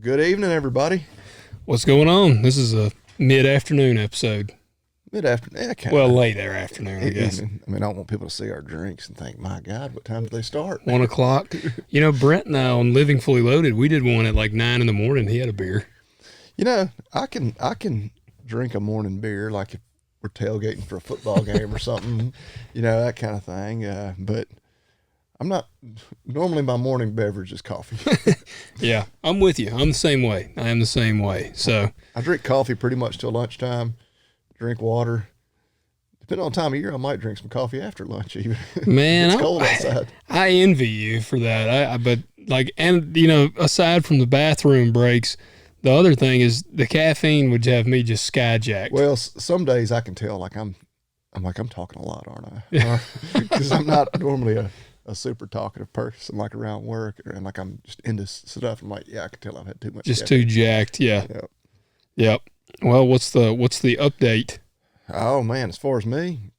Good evening, everybody. What's going on? This is a mid-afternoon episode. Mid-afternoon, Well, late afternoon, I guess. I mean, I don't want people to see our drinks and think, my God, what time did they start? 1 o'clock. You know, Brent and I on Living Fully Loaded, we did one at like 9 in the morning. He had a beer. You know, I can drink a morning beer, like if we're tailgating for a football game or something, you know, that kind of thing. But I'm not, normally my morning beverage is coffee. Yeah, I'm with you. I'm the same way. I am the same way. So I drink coffee pretty much till lunchtime, drink water. Depending on the time of year, I might drink some coffee after lunch even. Man, It's cold outside. I envy you for that. But like, and you know, aside from the bathroom breaks, the other thing is the caffeine would have me just skyjacked. Well, some days I can tell like I'm talking a lot, aren't I? Because I'm not normally a super talkative person, like around work, and like I'm just into stuff. I'm like, yeah, I can tell I've had too much. Just caffeine. too jacked. Yeah. Yep. Well, what's the update? Oh man, as far as me,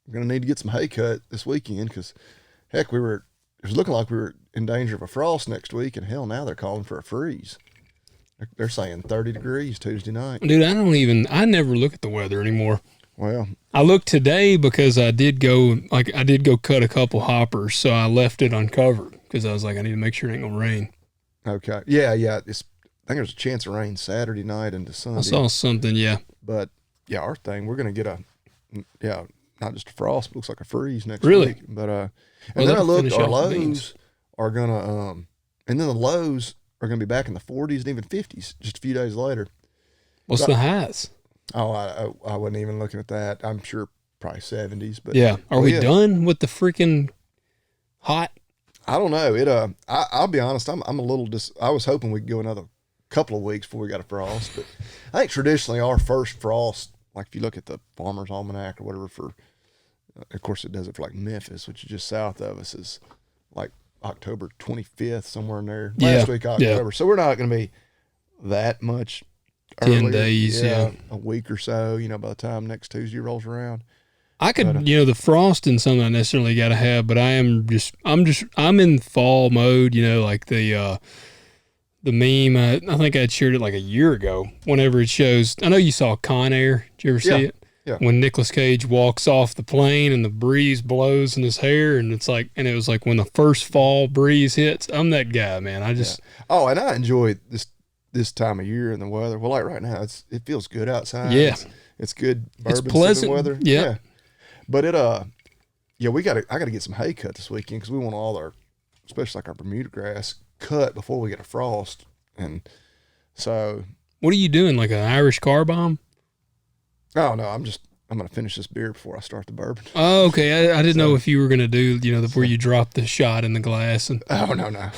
we're gonna need to get some hay cut this weekend because, heck, it was looking like we were in danger of a frost next week, and hell, now they're calling for a freeze. They're saying 30 degrees Tuesday night. Dude, I never look at the weather anymore. Well, I looked today because I did go cut a couple hoppers, so I left it uncovered because I was like, I need to make sure it ain't gonna rain. okay, yeah. I think there's a chance of rain Saturday night into Sunday. I saw something, yeah. But yeah, our thing, we're gonna get not just a frost, but looks like a freeze next Really? week. But Well, and then I looked, our off the beans. lows are gonna and then the lows are gonna be back in the 40s and even 50s just a few days later. What's the highs? Oh, I wasn't even looking at that. I'm sure probably 70s. But Yeah. Are we done with the freaking hot? I don't know. I'll be honest. I'm a little I was hoping we'd go another couple of weeks before we got a frost, but I think traditionally our first frost, like if you look at the Farmer's Almanac or whatever of course it does it for like Memphis, which is just south of us, is like October 25th, somewhere in there. Last week October. So we're not going to be that much 10 days, a week or so, by the time next Tuesday rolls around. I could, the frost isn't something I necessarily got to have, but I'm in fall mode, like the meme. I think I'd shared it like a year ago. Whenever it shows, I know you saw Con Air. Did you ever see it? Yeah. When Nicolas Cage walks off the plane and the breeze blows in his hair, and it was like when the first fall breeze hits. I'm that guy, man. Oh, and I enjoy this time of year and the weather. Well, like right now, it feels good outside. Yeah, it's good. Bourbon it's pleasant weather. Yeah. But I gotta get some hay cut this weekend because we want all our, especially like our Bermuda grass, cut before we get a frost. And so, what are you doing? Like an Irish car bomb? Oh no, I'm gonna finish this beer before I start the bourbon. Oh, okay. I didn't know if you were gonna do where you drop the shot in the glass and. Oh no.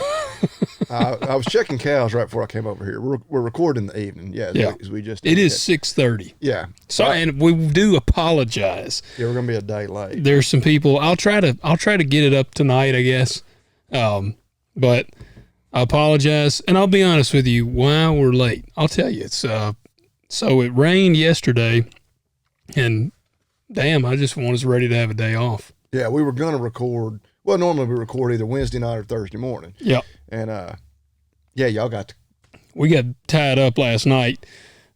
I was checking cows right before I came over here. We're recording in the evening. Yeah. It is 6:30. Yeah. So and we do apologize. Yeah, we're gonna be a day late. There's some people. I'll try to get it up tonight, I guess. But I apologize, and I'll be honest with you. Why we're late? I'll tell you. It's so it rained yesterday, and damn, I just was ready to have a day off. Yeah, we were gonna record. Well, normally we record either Wednesday night or Thursday morning. Yep. And y'all we got tied up last night,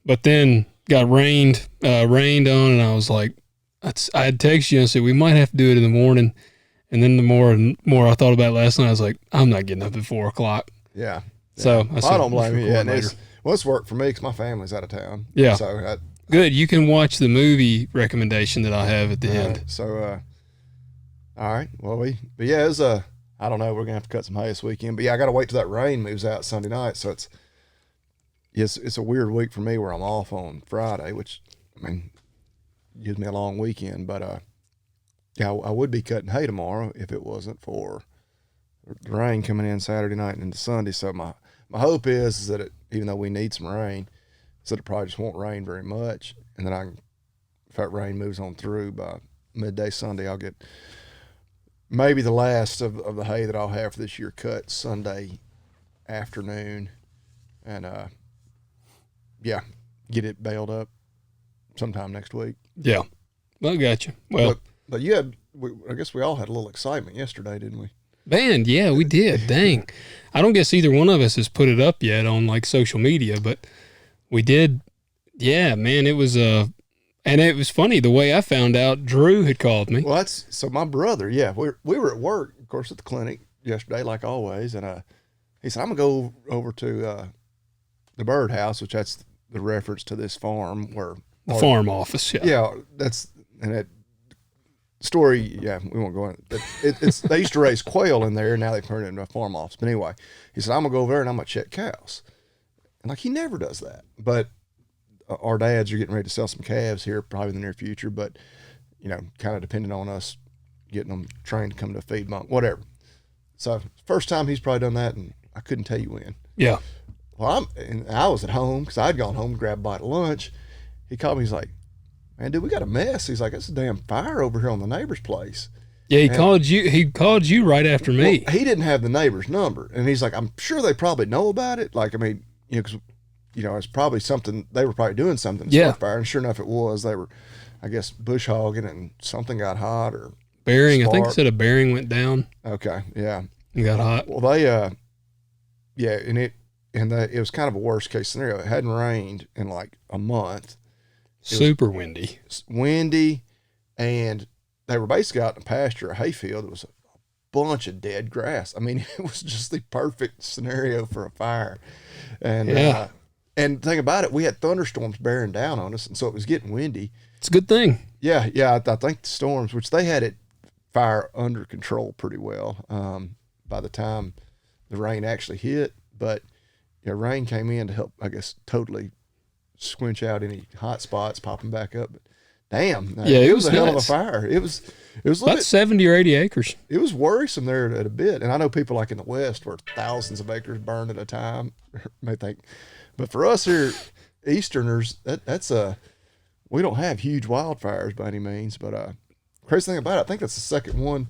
but then got rained on, and I was like, I had texted you and said we might have to do it in the morning, and then the more and more I thought about it last night, I was like, I'm not getting up at 4 o'clock. Yeah. So I don't blame you. Yeah, it's worked for me because my family's out of town. Yeah. So good. You can watch the movie recommendation that I have at the end. So, all right. Well, it's I don't know. We're gonna have to cut some hay this weekend, but yeah, I got to wait till that rain moves out Sunday night. So it's a weird week for me where I'm off on Friday, which gives me a long weekend. But I would be cutting hay tomorrow if it wasn't for the rain coming in Saturday night and into Sunday. So my hope is that even though we need some rain, so it probably just won't rain very much, and then if that rain moves on through by midday Sunday, I'll get maybe the last of the hay that I'll have for this year cut Sunday afternoon, and get it baled up sometime next week. Yeah, I got you. Well, but I guess we all had a little excitement yesterday, didn't we? Man, yeah, we did. Dang. I don't guess either one of us has put it up yet on like social media, but we did. Yeah, man, it was and it was funny the way I found out Drew had called me. Well, that's so my brother. Yeah, we were at work, of course, at the clinic yesterday, like always, and he said, "I'm gonna go over to the birdhouse," which that's the reference to this farm where The farm office, yeah. Yeah, that's and that story. Yeah, we won't go in. It's they used to raise quail in there, and now they turned it into a farm office. But anyway, he said, "I'm gonna go over there and I'm gonna check cows," and like he never does that, but. Our dads are getting ready to sell some calves here probably in the near future, but kind of depending on us getting them trained to come to a feed month, whatever. So first time he's probably done that, and I couldn't tell you when. Yeah. Well, I was at home because I'd gone home to grab a bite of lunch. He called me. He's like, "Man, dude, we got a mess." He's like, "It's a damn fire over here on the neighbor's place." Yeah, he called you. He called you right after me. Well, he didn't have the neighbor's number, and he's like, "I'm sure they probably know about it." Like, I mean, because. It's probably something, they were probably doing something to start fire. And sure enough, it was. They were, I guess, bush hogging and something got hot or bearing. spark. I think they said a bearing went down. Okay. Yeah. It got hot. Well, they, yeah. And it was kind of a worst case scenario. It hadn't rained in like a month. Super windy. Windy. And they were basically out in a pasture, a hayfield. It was a bunch of dead grass. I mean, it was just the perfect scenario for a fire. And, and the thing about it, we had thunderstorms bearing down on us, and so it was getting windy. It's a good thing. Yeah. I think the storms, which they had it fire under control pretty well by the time the rain actually hit. But rain came in to help, I guess, totally squinch out any hot spots popping back up. But damn, it was a hell of a fire. It was about 70 or 80 acres. It was worrisome there at a bit, and I know people like in the West where thousands of acres burned at a time may think. But for us here, Easterners, that's we don't have huge wildfires by any means. But crazy thing about it, I think that's the second one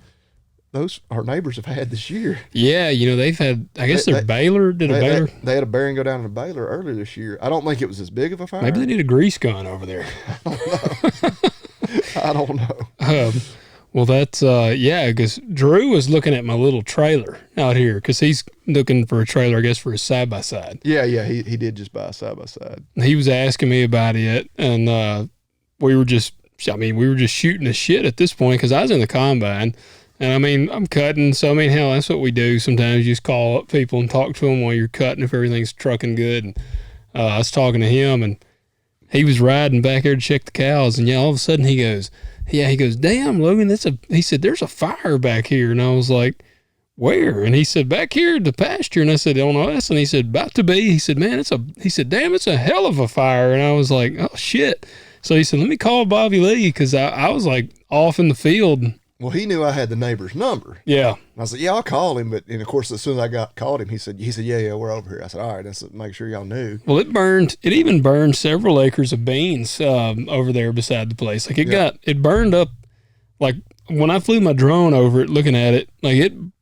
our neighbors have had this year. Yeah, they've had. I guess Baylor did a Baylor. They had a bearing go down in a Baylor earlier this year. I don't think it was as big of a fire. Maybe they need a grease gun over there. I don't know. Well, that's, because Drew was looking at my little trailer out here because he's looking for a trailer, I guess, for his side-by-side. Yeah, he did just buy a side-by-side. He was asking me about it, and we were just shooting the shit at this point because I was in the combine, and, I mean, I'm cutting, so, I mean, hell, that's what we do. Sometimes you just call up people and talk to them while you're cutting if everything's trucking good, and I was talking to him, and he was riding back there to check the cows, and, all of a sudden he goes, "Damn, Logan, he said, there's a fire back here." And I was like, "Where?" And he said, "Back here at the pasture." And I said, "On us." And he said, "About to be." He said, "Man, damn, it's a hell of a fire." And I was like, "Oh, shit." So he said, "Let me call Bobby Lee," because I was like off in the field. Well, he knew I had the neighbor's number. Yeah. And I said, "Yeah, I'll call him." But, and of course, as soon as I called him, he said, "Yeah, we're over here." I said, "All right, let's make sure y'all knew." Well, it even burned several acres of beans over there beside the place. Like it burned up. Like when I flew my drone over it, looking at it, like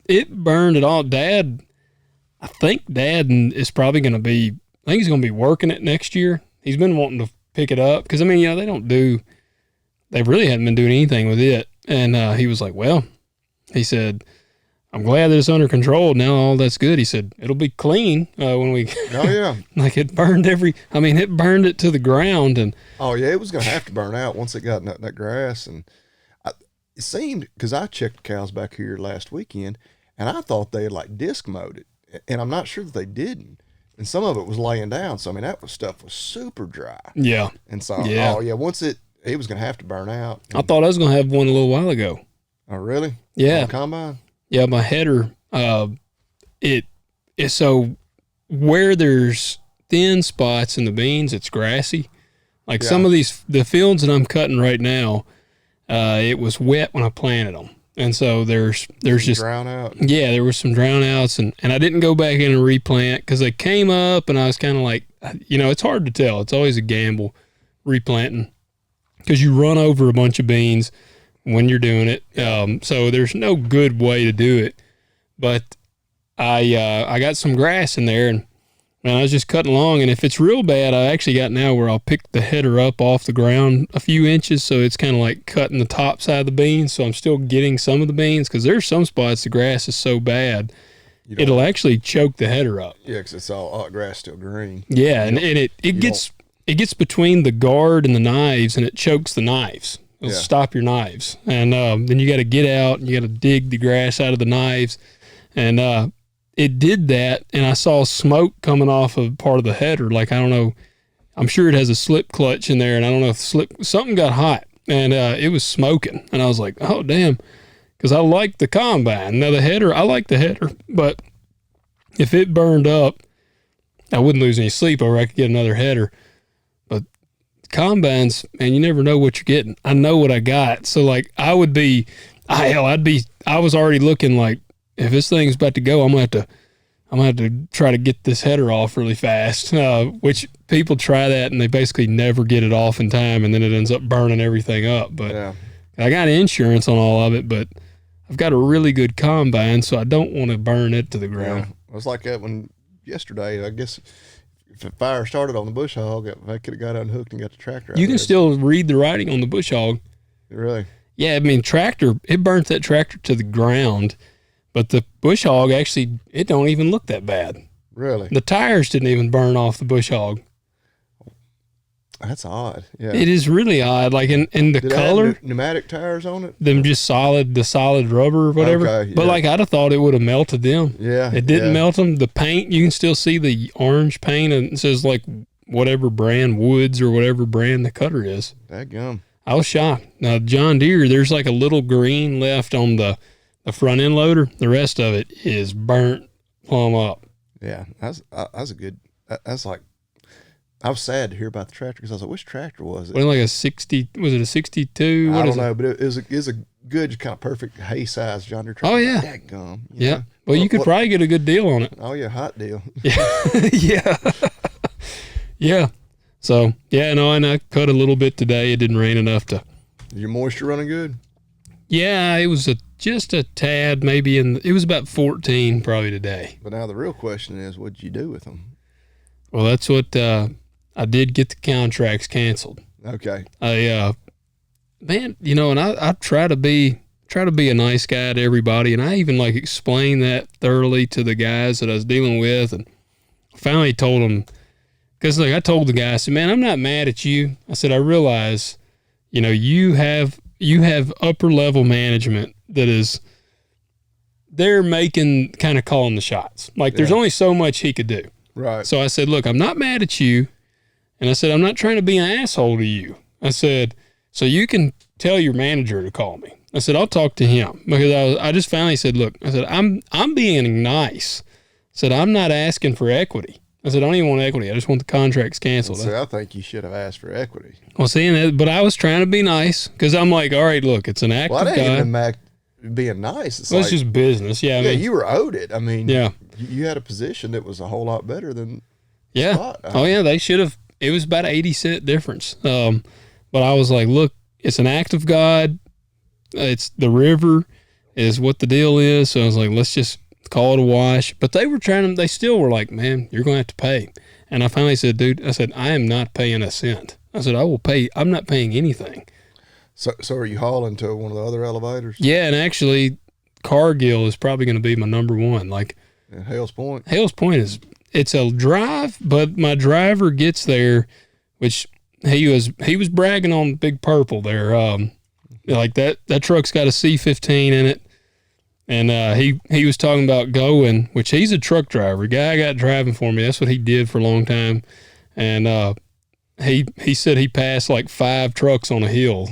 it burned it all. I think Dad is probably going to be, I think he's going to be working it next year. He's been wanting to pick it up because, I mean, they really hadn't been doing anything with it. And he was like, "Well," he said, "I'm glad that it's under control. Now all that's good." He said, "It'll be clean when we." Oh, yeah. Like it burned it burned it to the ground. And oh, yeah, it was going to have to burn out once it got in that grass. And it seemed, because I checked cows back here last weekend, and I thought they had like disc mowed it. And I'm not sure that they didn't. And some of it was laying down. So, I mean, stuff was super dry. Yeah. And so, once it was going to have to burn out. I thought I was going to have one a little while ago. Oh, really? Yeah. On the combine? Yeah, my header, it is so where there's thin spots in the beans, it's grassy. Like some of the fields that I'm cutting right now, it was wet when I planted them. And so there's just drown out. Yeah, there was some drown outs, and I didn't go back in and replant because they came up, and I was kind of like, it's hard to tell. It's always a gamble replanting because you run over a bunch of beans when you're doing it. So there's no good way to do it. But I got some grass in there, and And I was just cutting along, and if it's real bad, I actually got now where I'll pick the header up off the ground a few inches, so it's kind of like cutting the top side of the beans, so I'm still getting some of the beans, because there's some spots the grass is so bad, it'll actually choke the header up. Yeah, because it's all grass still green. Yeah, and it gets between the guard and the knives, and it chokes the knives. It'll stop your knives. And then you got to get out, and you got to dig the grass out of the knives, and it did that, and I saw smoke coming off of part of the header. Like, I don't know, I'm sure it has a slip clutch in there, and I don't know if something got hot, and it was smoking. And I was like, oh, damn, because I like the combine. Now, the header, I like the header, but if it burned up, I wouldn't lose any sleep over. I could get another header. But combines, man, you never know what you're getting. I know what I got. So, like, I was already looking like, if this thing's about to go, I'm gonna have to try to get this header off really fast. Which people try that and they basically never get it off in time, and then it ends up burning everything up. But I got insurance on all of it, but I've got a really good combine, so I don't want to burn it to the ground. Yeah. It was like that when yesterday. I guess if a fire started on the bush hog, I could have got unhooked and got the tractor out. You can still read the writing on the bush hog. Really? Yeah, I mean, it burnt that tractor to the ground. But the bush hog actually, it don't even look that bad. Really? The tires didn't even burn off the bush hog. That's odd. Yeah. It is really odd. Like in the Did color. It have pneumatic tires on it? Them just the solid rubber or whatever. Okay, yeah. But like I'd have thought it would have melted them. Yeah. It didn't melt them. The paint, you can still see the orange paint, and it says like whatever brand, Woods or whatever brand the cutter is. Dadgum. I was shocked. Now, John Deere, there's like a little green left on the front end loader. The rest of it is burnt plumb up. Yeah, that's a good. That's like, I was sad to hear about the tractor because I was like, which tractor was it? Well, like a 60. Was it a 62? I don't know, but it was a good kind of perfect hay size John Deere tractor. Oh yeah, Dadgum, yeah. know? Well, you could probably get a good deal on it. Oh yeah, hot deal. Yeah, yeah. So yeah, no, and I cut a little bit today. It didn't rain enough to. Your moisture running good? Yeah, it was just a tad, maybe it was about 14 probably today. But now the real question is, what'd you do with them? Well, that's what I did get the contracts canceled. Okay. Man, you know, and I try to be a nice guy to everybody, and I even like explained that thoroughly to the guys that I was dealing with, and finally told them, because like I told the guy, I said, man, I'm not mad at you. I said, I realize, you know, you have upper level management that is, they're making, kind of calling the shots. Like there's only so much he could do. Right. So I said, look, I'm not mad at you. And I said, I'm not trying to be an asshole to you. I said, so you can tell your manager to call me. I said, I'll talk to him, because I just finally said, look, I said, I'm being nice. I said, I'm not asking for equity. I said, I don't even want equity. I just want the contracts canceled. So I think you should have asked for equity. Well, seeing that, but I was trying to be nice, because I'm like, all right, look, it's an active Well, I didn't guy. even being nice. It's Well, like, it's just business. Yeah, I mean, you were owed it. I mean, yeah, you had a position that was a whole lot better than yeah. Spot. Oh yeah, they should have. It was about 80-cent difference. But I was like, look, it's an act of God. It's the river is what the deal is. So I was like, let's just call it a wash. But they still were like, man, you're going to have to pay. And I finally said, dude, I said, I am not paying a cent. I said, I will pay. I'm not paying anything. So are you hauling to one of the other elevators? Yeah. And actually Cargill is probably going to be my number one. Like At Hales Point? Hales Point it's a drive, but my driver gets there, which he was bragging on Big Purple there. Like that truck's got a C15 in it. And he was talking about going, which he's a truck driver. Guy I got driving for me. That's what he did for a long time. And he said he passed like 5 trucks on a hill.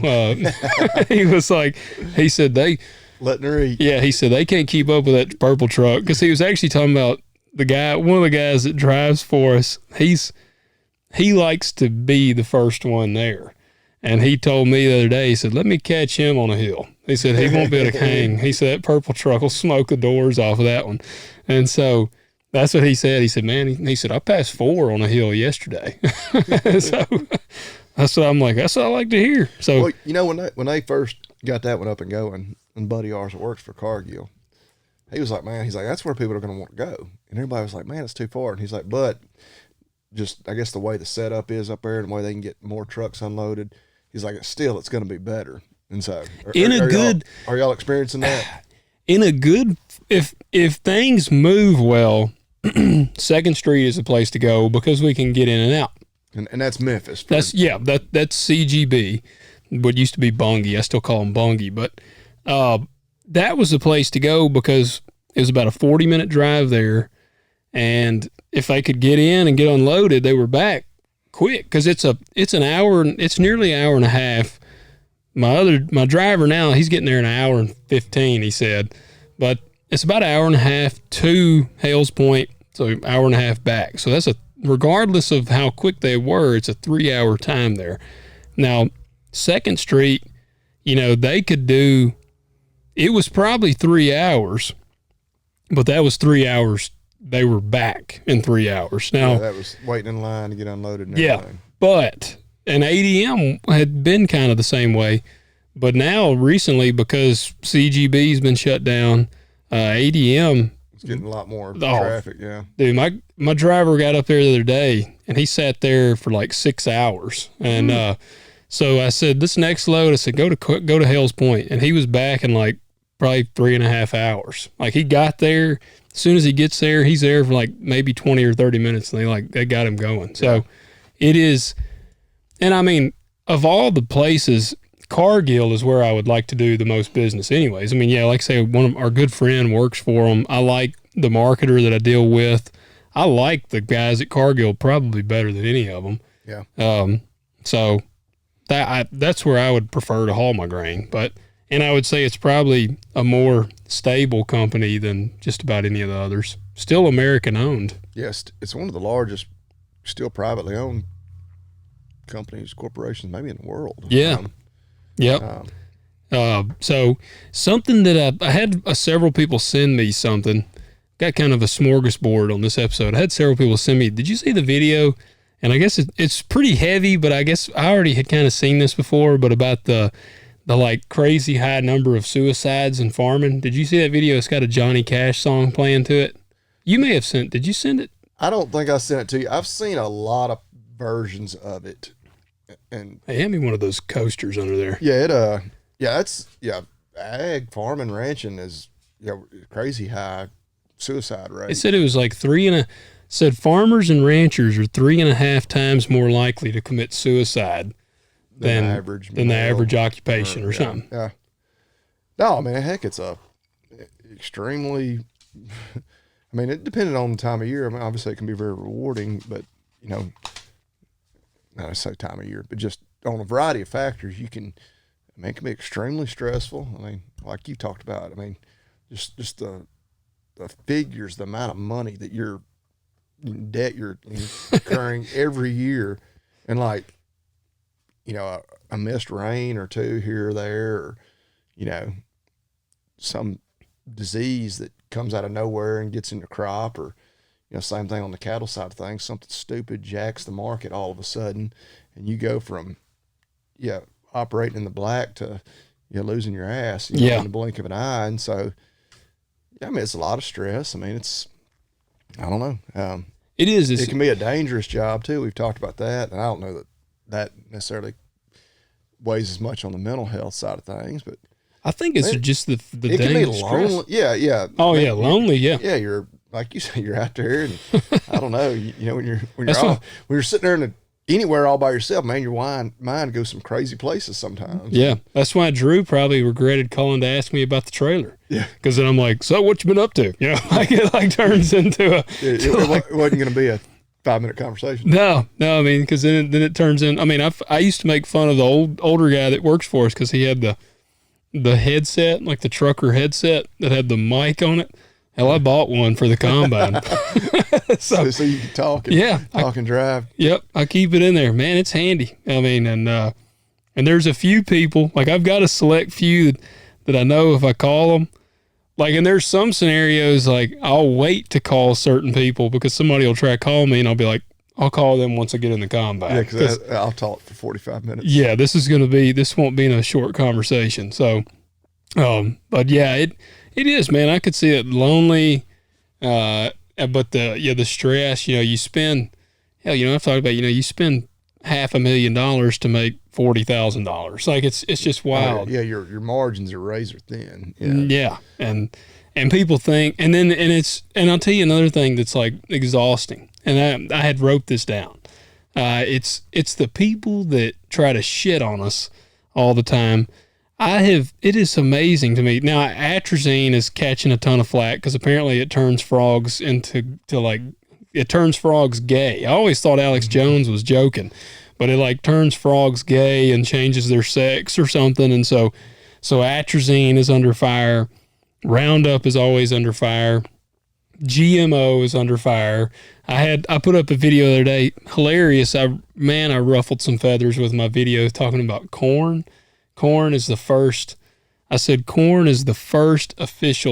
He said they letting her eat. Yeah, he said they can't keep up with that purple truck, because he was actually talking about one of the guys that drives for us. He likes to be the first one there. And he told me the other day, he said, let me catch him on a hill. He said, he won't be able to hang. He said, that purple truck will smoke the doors off of that one. And so that's what he said. He said, man, he said, I passed 4 on a hill yesterday. So that's what I'm like, that's what I like to hear. So, well, you know, when they first got that one up and going, and buddy ours that works for Cargill, he was like, man, that's where people are going to want to go. And everybody was like, man, it's too far. And he's like, but just, I guess the way the setup is up there and the way they can get more trucks unloaded, he's like, it's going to be better. And so are y'all experiencing that? In a good, if things move well, 2nd Street is the place to go because we can get in and out. And that's Memphis. That's CGB, what used to be Bungie. I still call them Bungie, but that was the place to go because it was about a 40-minute drive there, and if they could get in and get unloaded, they were back quick because it's an hour. It's nearly an hour and a half. My driver now, he's getting there in an hour and 15. He said, but it's about an hour and a half to Hales Point, so an hour and a half back. So that's regardless of how quick they were, it's a 3-hour time there. Now, 2nd Street, they could do. It was probably 3 hours, but that was 3 hours. They were back in 3 hours. Now that was waiting in line to get unloaded. And everything. Yeah, but an ADM had been kind of the same way, but now recently because CGB's been shut down, ADM it's getting a lot more traffic. Yeah, dude, my driver got up there the other day and he sat there for like 6 hours, and so I said, this next load, I said, go to Hales Point, and he was back in like probably 3.5 hours. Like he got there. As soon as he gets there, he's there for like maybe 20 or 30 minutes, and they got him going. So it is, and I mean, of all the places, Cargill is where I would like to do the most business anyways. I mean, yeah, like I say, one of our good friend works for them. I like the marketer that I deal with. I like the guys at Cargill probably better than any of them. Yeah. So that's where I would prefer to haul my grain. And I would say it's probably a more stable company than just about any of the others. Still American owned. Yes, it's one of the largest, still privately owned companies, corporations, maybe in the world. Yeah. Yep. So something that I had several people send me something. Got kind of a smorgasbord on this episode. I had several people send me, did you see the video? And I guess it's pretty heavy, but I guess I already had kind of seen this before, but about the like crazy high number of suicides in farming. Did you see that video? It's got a Johnny Cash song playing to it. You may have did you send it? I don't think I sent it to you. I've seen a lot of versions of it. And hey, hand me one of those coasters under there. Yeah, ag farming ranching is crazy high suicide rate. It said it was like said farmers and ranchers are 3.5 times more likely to commit suicide than the average occupation or something. Yeah. No, man, heck, it's a extremely. I mean, it depended on the time of year. I mean, obviously, it can be very rewarding, but not to say time of year, but just on a variety of factors, it can be extremely stressful. I mean, like you talked about. I mean, just the figures, the amount of money that you're in debt you're incurring every year, and like. A missed rain or two here or there, or, some disease that comes out of nowhere and gets in your crop, or, same thing on the cattle side of things, something stupid jacks the market all of a sudden, and you go from, operating in the black to, losing your ass, in the blink of an eye. And so, it's a lot of stress. I mean, I don't know. It is. It can be a dangerous job too. We've talked about that, and I don't know that necessarily weighs as much on the mental health side of things, but I think it's just the it can be lonely. Yeah. Oh, man, lonely. Yeah. Yeah. You're like you say, you're out there, and I don't know. When you're sitting there anywhere all by yourself, man, your mind goes some crazy places sometimes. Yeah, that's why Drew probably regretted calling to ask me about the trailer. Yeah, because then I'm like, so what you been up to? It turns into it wasn't going to be a 5-minute conversation. No, I mean, because then it turns in. I mean, I used to make fun of the older guy that works for us because he had the headset, like the trucker headset that had the mic on it. Hell, I bought one for the combine. so you can talk and drive. Yep, I keep it in there, man. It's handy. I mean, and there's a few people, like I've got a select few that I know if I call them. Like, and there's some scenarios, like, I'll wait to call certain people because somebody will try to call me, and I'll be like, I'll call them once I get in the combine. Yeah, because I'll talk for 45 minutes. Yeah, this won't be in a short conversation. So, but yeah, it is, man. I could see it lonely. but the stress, you spend, hell, I've talked about, you spend $500,000 to make $40,000. Like it's just wild. Yeah, your margins are razor thin. Yeah. And people think, and I'll tell you another thing that's like exhausting. And I had wrote this down. It's the people that try to shit on us all the time. It is amazing to me. Now, atrazine is catching a ton of flack because apparently it turns frogs it turns frogs gay. I always thought Alex Jones was joking, but it like turns frogs gay and changes their sex or something. And so atrazine is under fire. Roundup is always under fire. GMO is under fire. I put up a video the other day, hilarious. I ruffled some feathers with my video talking about corn. Corn is the first official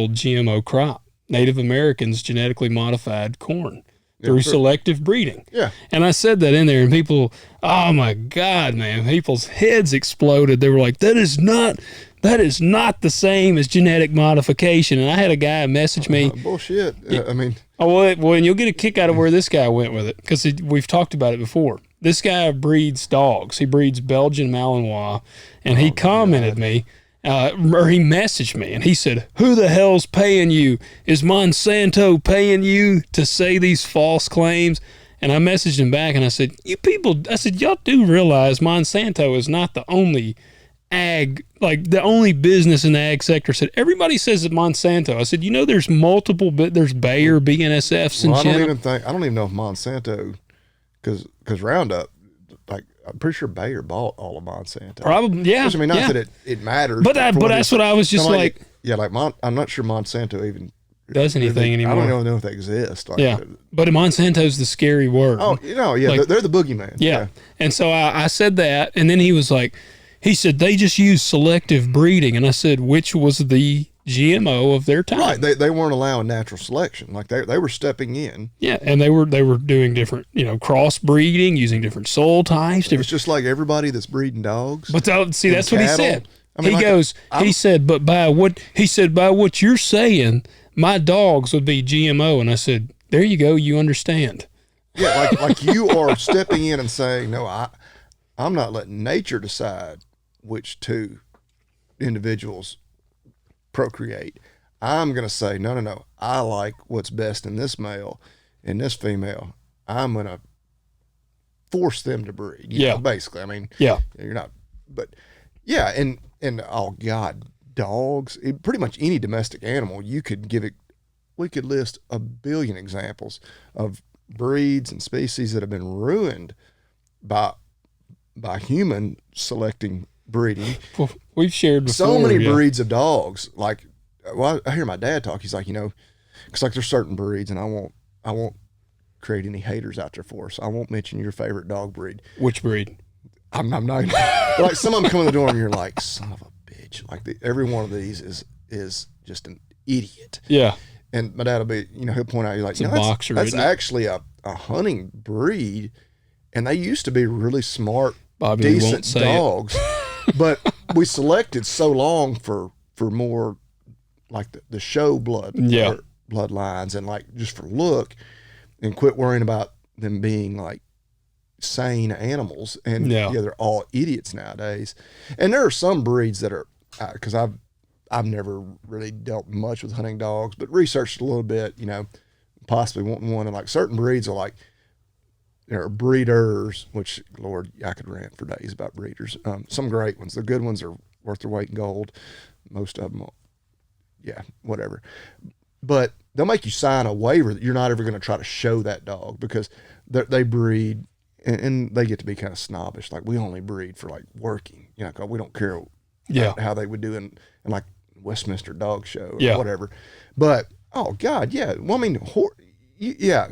GMO crop. Native Americans genetically modified corn through selective breeding. Yeah. And I said that in there, and people, oh my God, man, people's heads exploded. They were like, that is not the same as genetic modification. And I had a guy message me. Bullshit. I mean. Oh, well, and you'll get a kick out of where this guy went with it, because we've talked about it before. This guy breeds dogs. He breeds Belgian Malinois, and he commented me, or he messaged me, and he said, who the hell's paying you? Is Monsanto paying you to say these false claims? And I messaged him back, and I said, y'all do realize Monsanto is not the only the only business in the ag sector. Said everybody says that Monsanto. I said, there's multiple, there's Bayer, BNSFs, and I don't even know if Monsanto, because Roundup, like I'm pretty sure Bayer bought all of Monsanto. Probably, yeah. Which, I mean, not that it matters, but that's what I was just like. I'm not sure Monsanto even does anything anymore. I don't even know if they exist. But Monsanto's the scary word. Oh, they're the boogeyman. Yeah. And so I said that, and then he said they just use selective breeding, and I said, which was the GMO of their time? Right, they weren't allowing natural selection. Like they were stepping in. Yeah, and they were doing different, cross breeding, using different soil types. It's just like everybody that's breeding dogs. But see, that's cattle, what he said. I mean, he said, by what you're saying, my dogs would be GMO, and I said, there you go, you understand. Yeah, like you are stepping in and saying, no, I'm not letting nature decide which two individuals procreate. I'm going to say, no. I like what's best in this male and this female. I'm going to force them to breed. You know, basically. I mean, you're not, but yeah. And oh God, dogs, pretty much any domestic animal, we could list a billion examples of breeds and species that have been ruined by human selecting breeding. Well, we've shared before. So many breeds of dogs. Like, well, I hear my dad talk. He's like, because like there's certain breeds, and I won't create any haters out there for us. I won't mention your favorite dog breed. Which breed? I'm not. Like some of them come in the door and you're like, son of a bitch. Like every one of these is just an idiot. Yeah. And my dad will be, he'll point out, he's like, that's actually a hunting breed, and they used to be really smart, Bobby, decent dogs. But we selected so long for more like the show bloodlines and like just for look, and quit worrying about them being like sane animals. And they're all idiots nowadays. And there are some breeds that are, because I've never really dealt much with hunting dogs, but researched a little bit, possibly wanting one. And like certain breeds are like, there are breeders, which, Lord, I could rant for days about breeders. Some great ones. The good ones are worth their weight in gold. Most of them, whatever. But they'll make you sign a waiver that you're not ever going to try to show that dog, because they breed, and they get to be kind of snobbish. Like, we only breed for, like, working. 'Cause we don't care how they would do in like, Westminster Dog Show or whatever. But, oh, God, yeah. Well, I mean,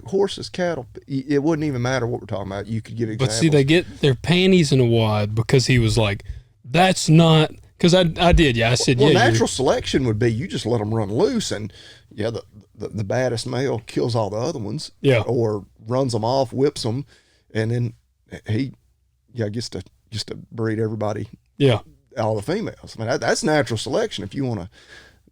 horses, cattle, it wouldn't even matter what we're talking about. You could get examples. But see, they get their panties in a wad because he was like, that's not, because I did, I said, natural selection would be you just let them run loose, and the baddest male kills all the other ones, or runs them off, whips them, and then he gets to breed everybody, all the females. I mean, that's natural selection if you want to,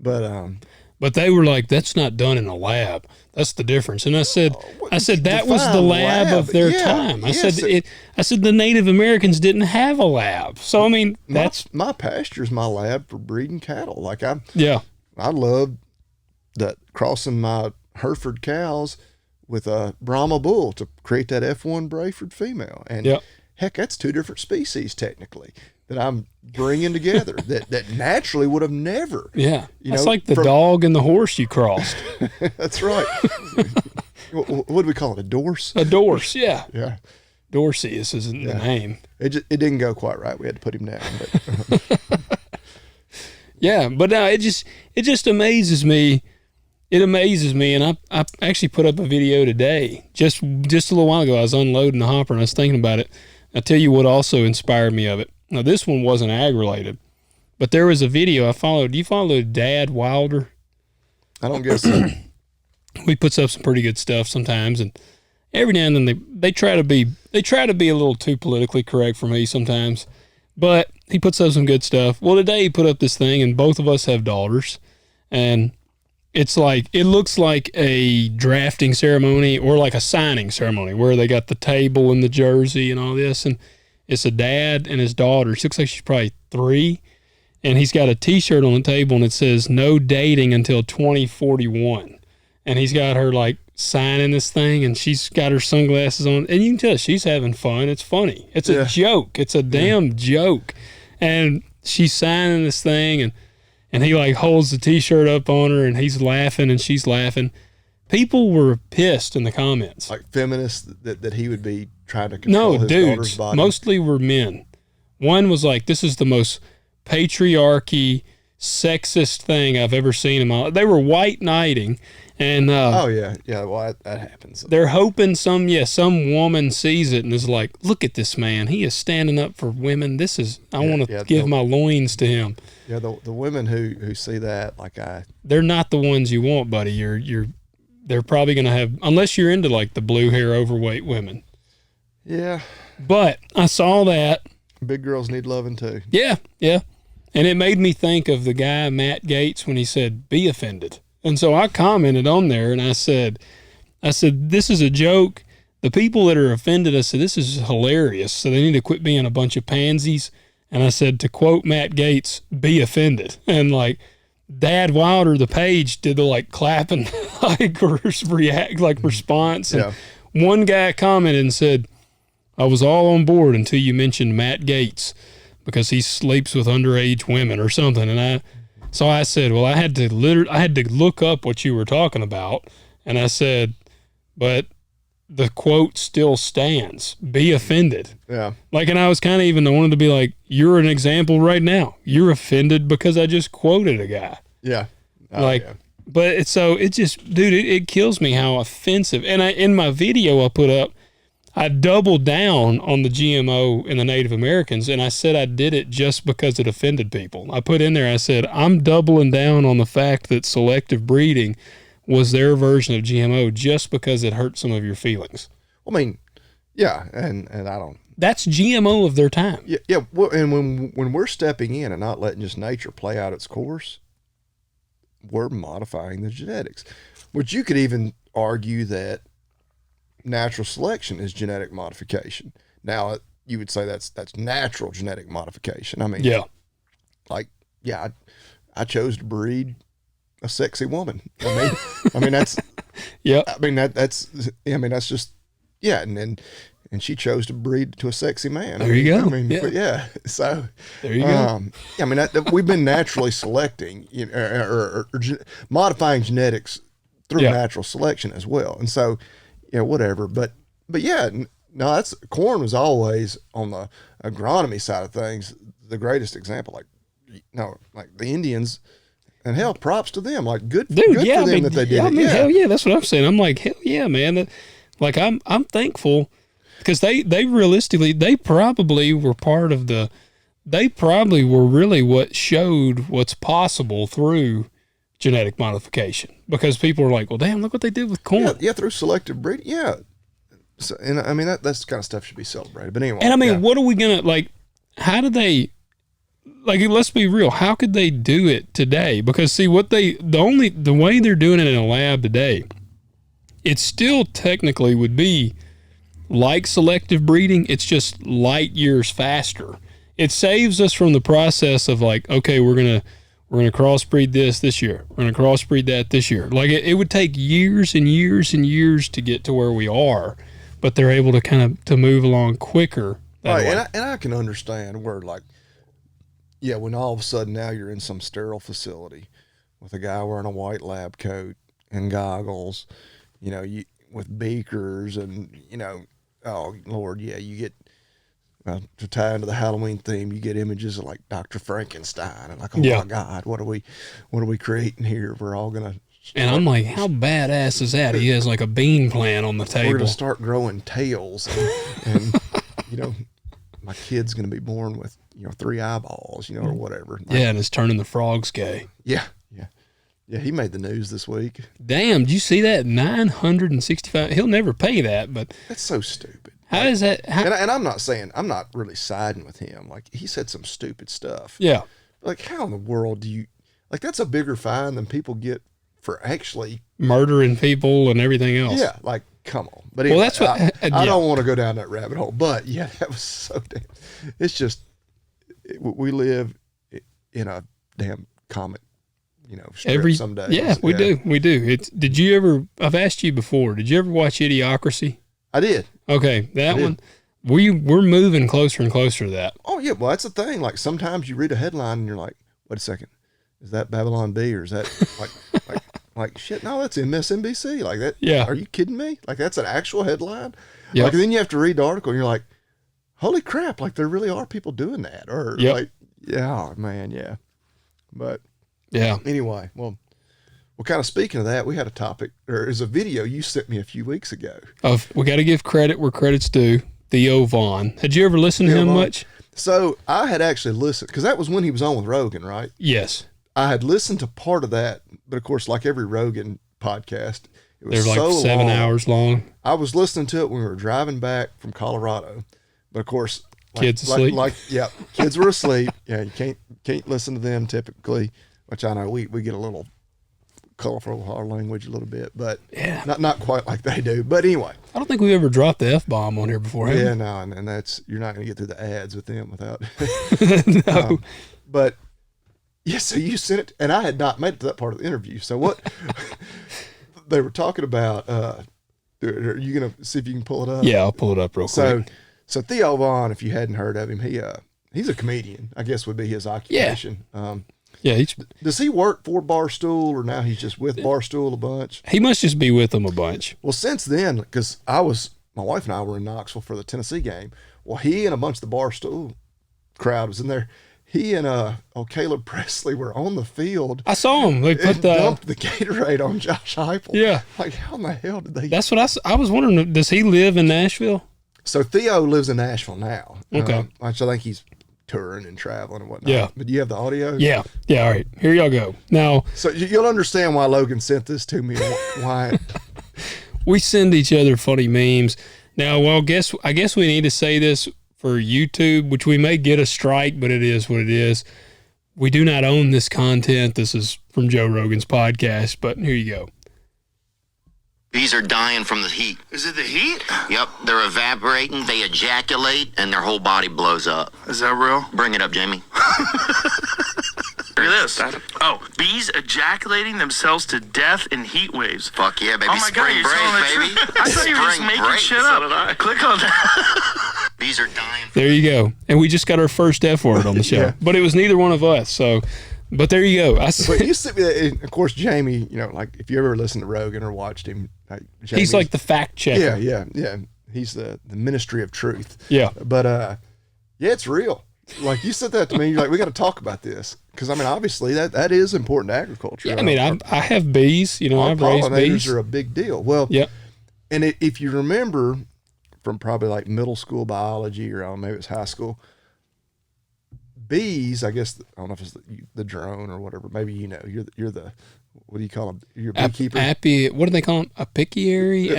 but But they were like, that's not done in a lab. That's the difference. And I said, that was the define lab of their Yeah, time. I yes. said the Native Americans didn't have a lab. So I mean, that's my pasture's my lab for breeding cattle. Like I love that, crossing my Hereford cows with a Brahma bull to create that F1 Brayford female. And heck, that's two different species technically that I'm bringing together that naturally would have never. Yeah. It's like the dog and the horse you crossed. That's right. What do we call it? A dorse? A dorse, yeah. Yeah. Dorseus isn't the name. It didn't go quite right. We had to put him down. But. Yeah, but it just amazes me. It amazes me, and I actually put up a video today, just a little while ago. I was unloading the hopper, and I was thinking about it. I'll tell you what also inspired me of it. Now, this one wasn't ag-related, but there was a video I followed. You followed Dad Wilder? I don't guess so. He puts up some pretty good stuff sometimes, and every now and then they try to be a little too politically correct for me sometimes, but he puts up some good stuff. Well, today he put up this thing, and both of us have daughters, and it looks like a drafting ceremony or like a signing ceremony where they got the table and the jersey and all this, and it's a dad and his daughter. She looks like she's probably 3, and he's got a T-shirt on the table, and it says "No dating until 2041," and he's got her like signing this thing, and she's got her sunglasses on, and you can tell she's having fun. It's funny. It's a joke. It's a damn joke, and she's signing this thing, and he like holds the T-shirt up on her, and he's laughing, and she's laughing. People were pissed in the comments. Like feminists that he would be trying to control his daughter's body. Mostly were men. One was like, this is the most patriarchy, sexist thing I've ever seen in my life. They were white knighting, and well, that happens. They're hoping some woman sees it and is like, look at this man. He is standing up for women. I want to give my loins to him. Yeah, the women who see that, they're not the ones you want, buddy. They're probably going to have, unless you're into like the blue hair overweight women. Yeah. But I saw that. Big girls need loving too. Yeah, yeah. And it made me think of the guy, Matt Gaetz, when he said, be offended. And so I commented on there, and I said, this is a joke. The people that are offended, I said, this is hilarious. So they need to quit being a bunch of pansies. And I said, to quote Matt Gaetz, be offended. And like, Dad Wilder, the page, did the like clapping, response. And one guy commented and said, I was all on board until you mentioned Matt Gaetz because he sleeps with underage women or something. And so I said, well, I had to look up what you were talking about. And I said, but the quote still stands. Be offended. Yeah. And I was kind of I wanted to be like, you're an example right now. You're offended because I just quoted a guy. Yeah. But it kills me how offensive. And in my video I put up, I doubled down on the GMO and the Native Americans, and I said I did it just because it offended people. I put in there, I said, I'm doubling down on the fact that selective breeding was their version of GMO just because it hurt some of your feelings. I mean, yeah, and I don't. That's GMO of their time. Yeah. Well, and when we're stepping in and not letting just nature play out its course, we're modifying the genetics, which you could even argue that natural selection is genetic modification. Now, you would say that's natural genetic modification. I mean, I chose to breed a sexy woman. I mean that's that's just and she chose to breed to a sexy man. There you go. So there you go. We've been naturally selecting, or modifying genetics through natural selection as well. And so, whatever. But that's corn was always on the agronomy side of things the greatest example. Like the Indians, and hell, props to them. Like good for them that they did it. Hell yeah, that's what I'm saying. I'm like, hell yeah, man. I'm thankful because they realistically they probably were really what showed what's possible through genetic modification, because people are like, well, damn, look what they did with corn. Yeah, through selective breeding. Yeah. So, and I mean, that's kind of stuff should be celebrated. But anyway. And I mean, what are we going to, how do they, like, let's be real. How could they do it today? Because see, the way they're doing it in a lab today, it still technically would be like selective breeding. It's just light years faster. It saves us from the process of like, okay, we're gonna crossbreed this year. We're gonna crossbreed that this year. Like it would take years and years and years to get to where we are, but they're able to move along quicker. Right, and I can understand where like, yeah, when all of a sudden now you're in some sterile facility with a guy wearing a white lab coat and goggles, with beakers and oh Lord, yeah, you get. To tie into the Halloween theme, you get images of like Dr. Frankenstein and like, oh my God, what are we creating here? We're all gonna. And I'm like, how badass is that? He has like a bean plant on the table. We're gonna start growing tails, and my kid's gonna be born with 3 eyeballs, or whatever. Like, yeah, and it's turning the frogs gay. Yeah. He made the news this week. Damn, did you see that? 965. He'll never pay that, but that's so stupid. How is that? And I'm not saying, I'm not really siding with him. Like, he said some stupid stuff. Yeah. Like, how in the world do you, like, that's a bigger fine than people get for actually murdering people and everything else. Yeah, like, come on. But anyway, well, that's what I don't want to go down that rabbit hole. But yeah, that was so damn. It's just we live in a damn comic, strip some days. Yeah, we do. Did you ever? I've asked you before. Did you ever watch Idiocracy? I did. Okay, that one. We're moving closer and closer to that. Oh yeah, well that's the thing. Like sometimes you read a headline and you're like, wait a second, is that Babylon Bee or is that like shit? No, that's MSNBC. Like that. Yeah. Are you kidding me? Like that's an actual headline. Yeah. Like and then you have to read the article and you're like, holy crap! Like there really are people doing that. Or like, yeah, man, yeah. But yeah. Anyway, well, kind of speaking of that, we had a topic, or is a video you sent me a few weeks ago. We got to give credit where credit's due. Theo Vaughn. Had you ever listened to him much? So I had actually listened, because that was when he was on with Rogan, right? Yes. I had listened to part of that, but of course, like every Rogan podcast, it was They're like 7 hours long. I was listening to it when we were driving back from Colorado, but of course, kids asleep. Kids were asleep. Yeah, you can't listen to them typically, which I know we get a little colorful our language a little bit, but not quite like they do. But anyway, I don't think we ever dropped the F-bomb on here before. Yeah, no, and that's, you're not going to get through the ads with them without. No. But yeah, so you sent it, and I had not made it to that part of the interview. So what they were talking about? Are you going to see if you can pull it up? Yeah, I'll pull it up real quick. So Theo Vaughn, if you hadn't heard of him, he's a comedian, I guess would be his occupation. Yeah. Does he work for Barstool, or now he's just with Barstool a bunch? He must just be with them a bunch. Well, since then, because my wife and I were in Knoxville for the Tennessee game. Well, he and a bunch of the Barstool crowd was in there. He and Caleb Presley were on the field. I saw him. They dumped the Gatorade on Josh Heupel. Yeah. Like, how in the hell did they? That's what I was wondering. Does he live in Nashville? So Theo lives in Nashville now. Okay. Which I think he's touring and traveling and whatnot. Yeah. But do you have the audio? Yeah. All right. Here y'all go. Now. So you'll understand why Logan sent this to me. Why? We send each other funny memes. Now, well, I guess we need to say this for YouTube, which we may get a strike, but it is what it is. We do not own this content. This is from Joe Rogan's podcast, but here you go. Bees are dying from the heat. Is it the heat? Yep, they're evaporating, they ejaculate, and their whole body blows up. Is that real? Bring it up, Jamie. Look at this. Oh, bees ejaculating themselves to death in heat waves. Fuck yeah, baby. Oh my God, Spring you're break, telling the baby. truth. I thought you were just Spring making break. shit So up. did I. Click on that. Bees are dying. There you go. And we just got our first F word on the show. Yeah. But it was neither one of us. So, but there you go. But you sent me that, and of course, Jamie, like if you ever listened to Rogan or watched him, he's like the fact checker. Yeah. He's the ministry of truth. Yeah. But yeah, it's real. Like you said that to me, you're like, we got to talk about this. Because I mean, obviously that is important to agriculture. Yeah, I mean, I have bees, I've raised bees. Pollinators are a big deal. Well, yeah. And if you remember from probably like middle school biology or maybe it was high school, bees, I guess, I don't know if it's the drone or whatever. Maybe you're the what do you call them? You're a beekeeper. What do they call them? Apiary,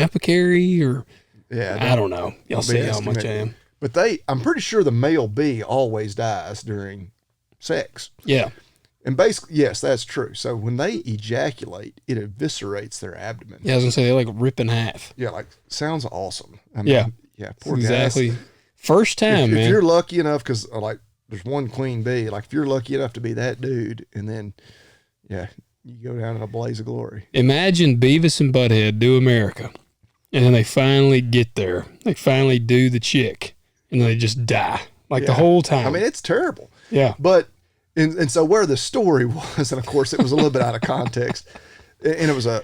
or yeah, I don't know. Y'all see how much I am. But I'm pretty sure the male bee always dies during sex. Yeah. And basically, yes, that's true. So when they ejaculate, it eviscerates their abdomen. Yeah, I was gonna say they like rip in half. Yeah, like sounds awesome. I mean, Yeah. yeah, poor Exactly. guys. First time, If man. you're lucky enough, because like there's one queen bee, like if you're lucky enough to be that dude, and then yeah, you go down in a blaze of glory. Imagine Beavis and Butthead do America, and then they finally get there. They finally do the chick, and then they just die like the Yeah. whole time. I mean, it's terrible. yeah. But and so where the story was, and of course it was a little bit out of context, and it was an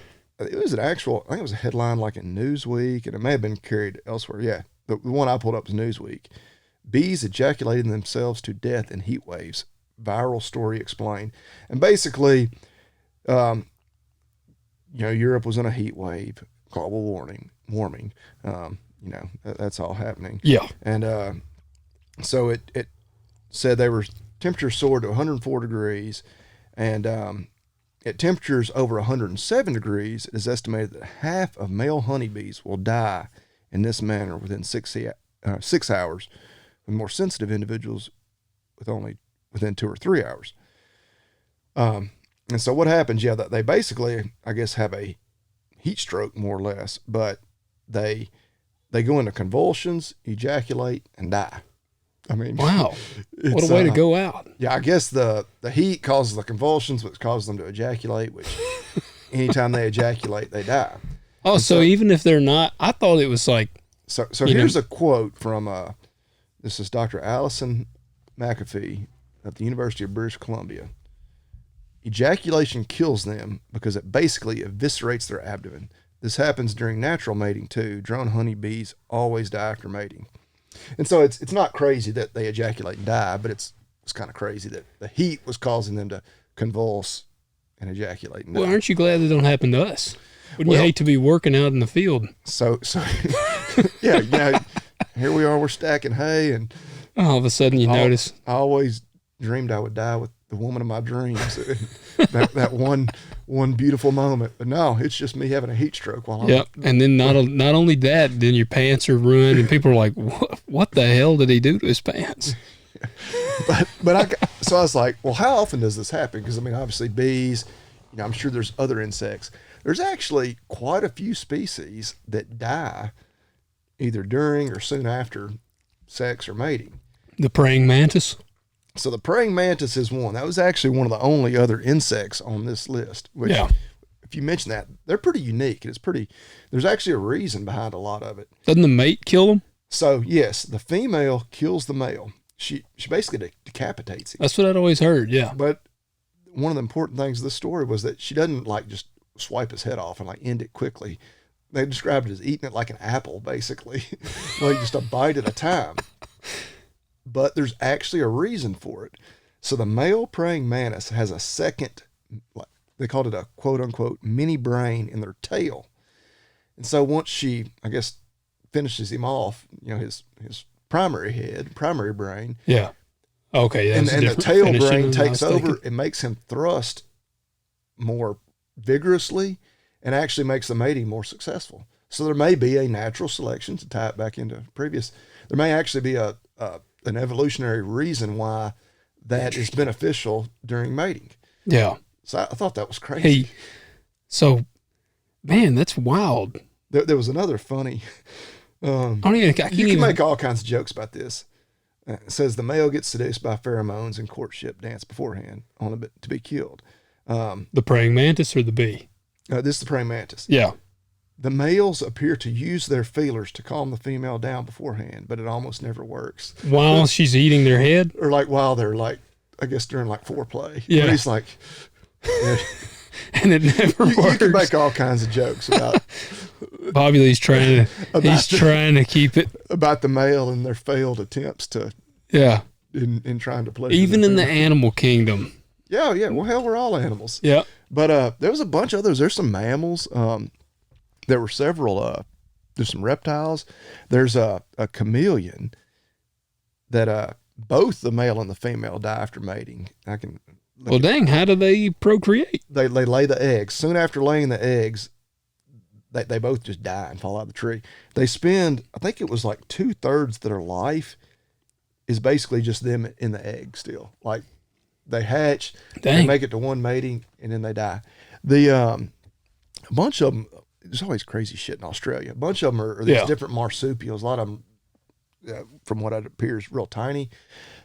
actual, I think it was a headline like in Newsweek, and it may have been carried elsewhere. Yeah, the one I pulled up was Newsweek. Bees ejaculating themselves to death in heat waves. Viral story explained. And basically, Europe was in a heat wave, global warming. That's all happening. Yeah. And so it said they were temperature soared to 104 degrees, and at temperatures over 107 degrees, it is estimated that half of male honeybees will die in this manner within 6 hours, with more sensitive individuals within 2 or 3 hours. And so what happens? Yeah, they basically, I guess, have a heat stroke more or less, but they go into convulsions, ejaculate, and die. I mean, Wow. What a way to go out. Yeah, I guess the heat causes the convulsions, which causes them to ejaculate, which anytime they ejaculate, they die. Oh, so even if they're not, I thought it was like, So here's a quote from, this is Dr. Alison McAfee at the University of British Columbia. Ejaculation kills them because it basically eviscerates their abdomen. This happens during natural mating too. Drone honeybees always die after mating. And so it's not crazy that they ejaculate and die, but it's kind of crazy that the heat was causing them to convulse and ejaculate and die. well, aren't you glad that don't happen to us? Wouldn't you hate to be working out in the field? So yeah, here we are, we're stacking hay, and All of a sudden you notice. I always dreamed I would die with the woman of my dreams. that one beautiful moment. But no, it's just me having a heat stroke while I'm. Yep. And then not only that, then your pants are ruined, and people are like, "What the hell did he do to his pants?" So I was like, well, how often does this happen? Because I mean, obviously bees. I'm sure there's other insects. There's actually quite a few species that die either during or soon after sex or mating. The praying mantis. So the praying mantis is one. That was actually one of the only other insects on this list. Which, Yeah. if you mention that, they're pretty unique. There's actually a reason behind a lot of it. Doesn't the mate kill them? So yes, the female kills the male. She basically decapitates him. That's what I'd always heard. Yeah. But one of the important things of this story was that she doesn't like just swipe his head off and like end it quickly. They described it as eating it like an apple, basically, like just a bite at a time. But there's actually a reason for it. So the male praying mantis has a second, they called it a quote unquote mini brain in their tail. And so once she, I guess, finishes him off, his primary brain. Yeah. Okay. And the different tail finishing brain than I takes was thinking. over. It makes him thrust more vigorously and actually makes the mating more successful. So there may be a natural selection, to tie it back into previous. There may actually be an evolutionary reason why that is beneficial during mating. Yeah. So I thought that was crazy. Hey, so, man, that's wild. There was another funny. I can't You can even make all kinds of jokes about this. It says the male gets seduced by pheromones and courtship dance beforehand, to be killed. the praying mantis or the bee. This is the praying mantis. Yeah. The males appear to use their feelers to calm the female down beforehand, but it almost never works. While she's eating their head. Or like while they're like, I guess during like foreplay. Yeah. But he's like, And it never you works. can make all kinds of jokes about Bobby's trying to keep it. about the male and their failed attempts to Yeah. in trying to pleasure. Even their in the female. animal kingdom. Yeah. Well, hell, we're all animals. Yeah. But there was a bunch of others. There's some mammals. There were several. There's some reptiles. There's a chameleon that both the male and the female die after mating. Well, dang, how do they procreate? They lay the eggs. Soon after laying the eggs, they both just die and fall out of the tree. They spend, I think it was like 2/3 of their life is basically just them in the egg still. Like they hatch, Dang. they make it to one mating, and then they die. The a bunch of them. There's always crazy shit in Australia. A bunch of them are these different marsupials. A lot of them, from what it appears, real tiny.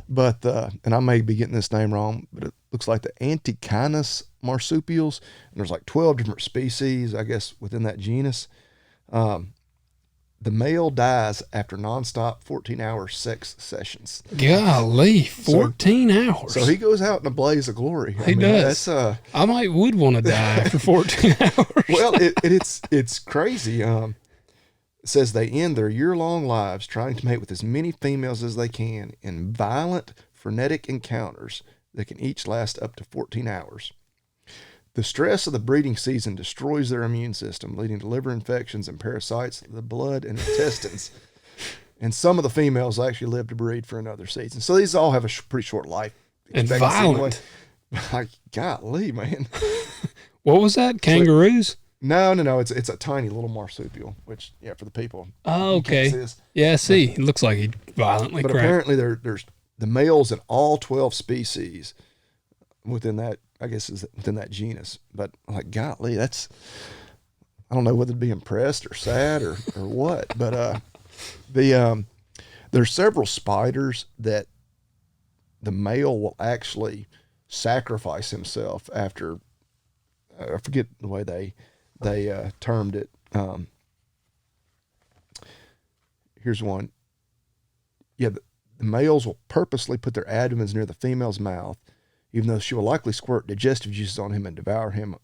But and I may be getting this name wrong, but it looks like the Antechinus marsupials. And there's like 12 different species, I guess, within that genus. The male dies after nonstop 14-hour sex sessions. Golly, 14 hours. So he goes out in a blaze of glory. He does. That's, I would want to die after 14 hours. well, it's crazy. It says they end their year-long lives trying to mate with as many females as they can in violent, frenetic encounters that can each last up to 14 hours. The stress of the breeding season destroys their immune system, leading to liver infections and parasites of the blood and intestines. And some of the females actually live to breed for another season. So these all have a pretty short life And violent. Like, golly, man. What was that? Kangaroos? No. It's a tiny little marsupial, which, for the people. Oh, okay. See this. Yeah, see. It looks like he violently But cracked. apparently there's the males in all 12 species within that, I guess, is within that genus. But like, golly, that's, I don't know whether to be impressed or sad or what. But there's several spiders that the male will actually sacrifice himself after, I forget the way they termed it. Here's one. Yeah, the males will purposely put their abdomens near the female's mouth, even though she will likely squirt digestive juices on him and devour him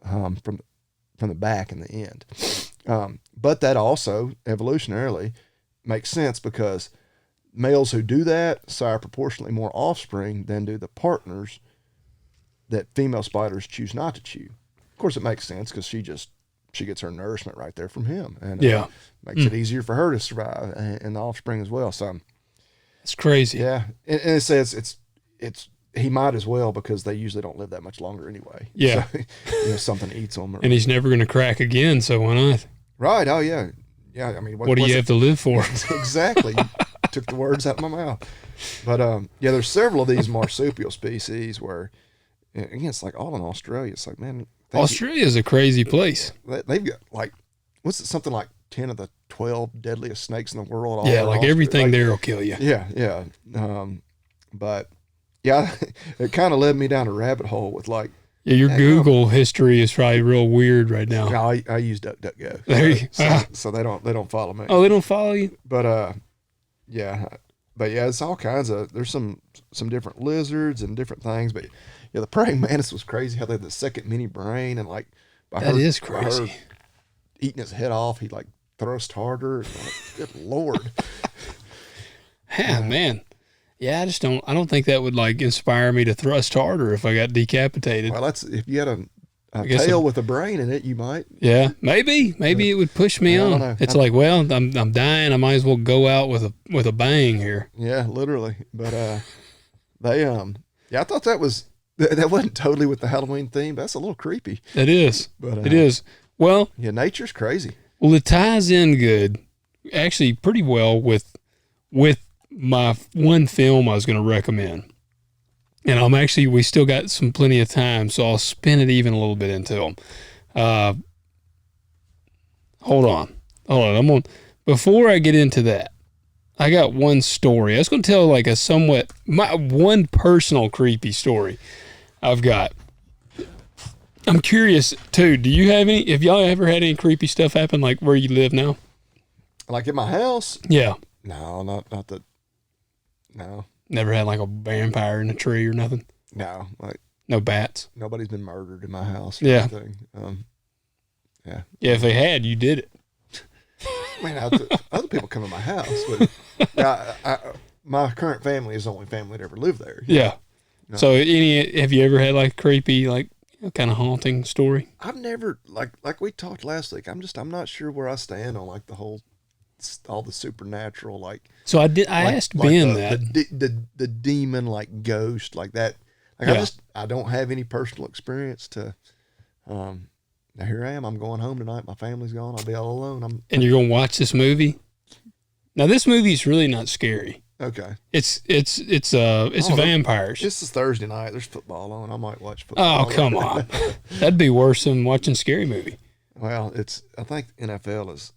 from the back in the end. But that also, evolutionarily, makes sense because males who do that sire proportionally more offspring than do the partners that female spiders choose not to chew. Of course, it makes sense because she gets her nourishment right there from him, and makes it easier for her to survive and the offspring as well. So it's crazy. Yeah, and it says it's he might as well because they usually don't live that much longer anyway. Yeah, so, something eats them, and he's never going to crack again. So why not? Right? Oh yeah. I mean, what do you have to live for? Exactly. Took the words out of my mouth. But there's several of these marsupial species where, again, it's like all in Australia. It's like, man, Australia is a crazy place. They've got like, what's it? Something like 10 of the 12 deadliest snakes in the world. Yeah, like everything there will kill you. Yeah. But yeah, it kind of led me down a rabbit hole with like. Yeah, your Google history is probably real weird right now. No, I use DuckDuckGo. There you so they don't follow me. Oh, they don't follow you? But it's all kinds of. There's some different lizards and different things. But yeah, the praying mantis was crazy. How they had the second mini brain and like. That is crazy. Eating his head off, he like thrust harder. Like, good Lord. Yeah, man. Yeah, I don't think that would like inspire me to thrust harder if I got decapitated. Well, that's if you had a tail with a brain in it, you might. Yeah, maybe it would push me on. It's like, well, I'm dying. I might as well go out with a bang here. Yeah, literally. But I thought that wasn't totally with the Halloween theme. But that's a little creepy. It is. But it is. Well, yeah, nature's crazy. Well, it ties in good, actually, pretty well with my one film I was going to recommend. And we still got plenty of time, so I'll spin it even a little bit into them. Hold on. Before I get into that, I got one story. I was going to tell like my one personal creepy story I've got. I'm curious too. Do you have any? Have y'all ever had any creepy stuff happen like where you live now? Like in my house? Yeah. No, not that. No. Never had like a vampire in a tree or nothing? No. Like no bats? Nobody's been murdered in my house. Yeah. Anything. Yeah. Yeah, if they had, you did it. I mean, other people come to my house, but my current family is the only family that ever lived there. Yeah. No. So have you ever had like creepy, like kind of haunting story? I've never, like we talked last week, I'm not sure where I stand on like all the supernatural, like. So I asked Ben that. The demon, like ghost, like that. Like yeah. I don't have any personal experience to, now here I am, I'm going home tonight, my family's gone, I'll be all alone. And you're going to watch this movie? Now this movie is really not scary. Okay. It's Oh, vampires. This is Thursday night. There's football on. I might watch football. Oh, come on. That'd be worse than watching Scary Movie. Well, I think NFL is,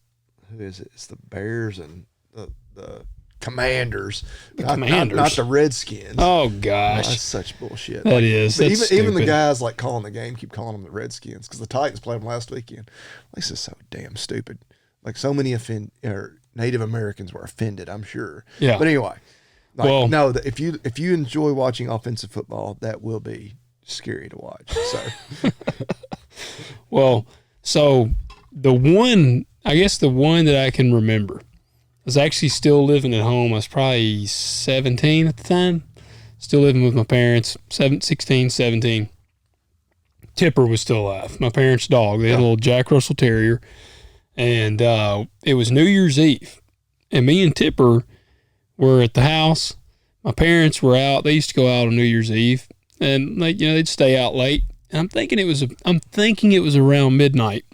who is it? It's the Bears and the Commanders. Commanders. Not the Redskins. Oh, gosh. That's such bullshit. That is. But That's even the stupid. guys like calling the game keep calling them the Redskins because the Titans played them last weekend. This is so damn stupid. Like so many Native Americans were offended, I'm sure. Yeah. But anyway, like, Well- no, if you enjoy watching offensive football, that will be scary to watch. So Well, so the one that I can remember, I was actually still living at home. I was probably 17 at the time, still living with my parents, 16, 17. Tipper was still alive, my parents' dog. They had a little Jack Russell Terrier, and it was New Year's Eve, and me and Tipper were at the house. My parents were out. They used to go out on New Year's Eve, and they'd stay out late. And I'm thinking it was around midnight.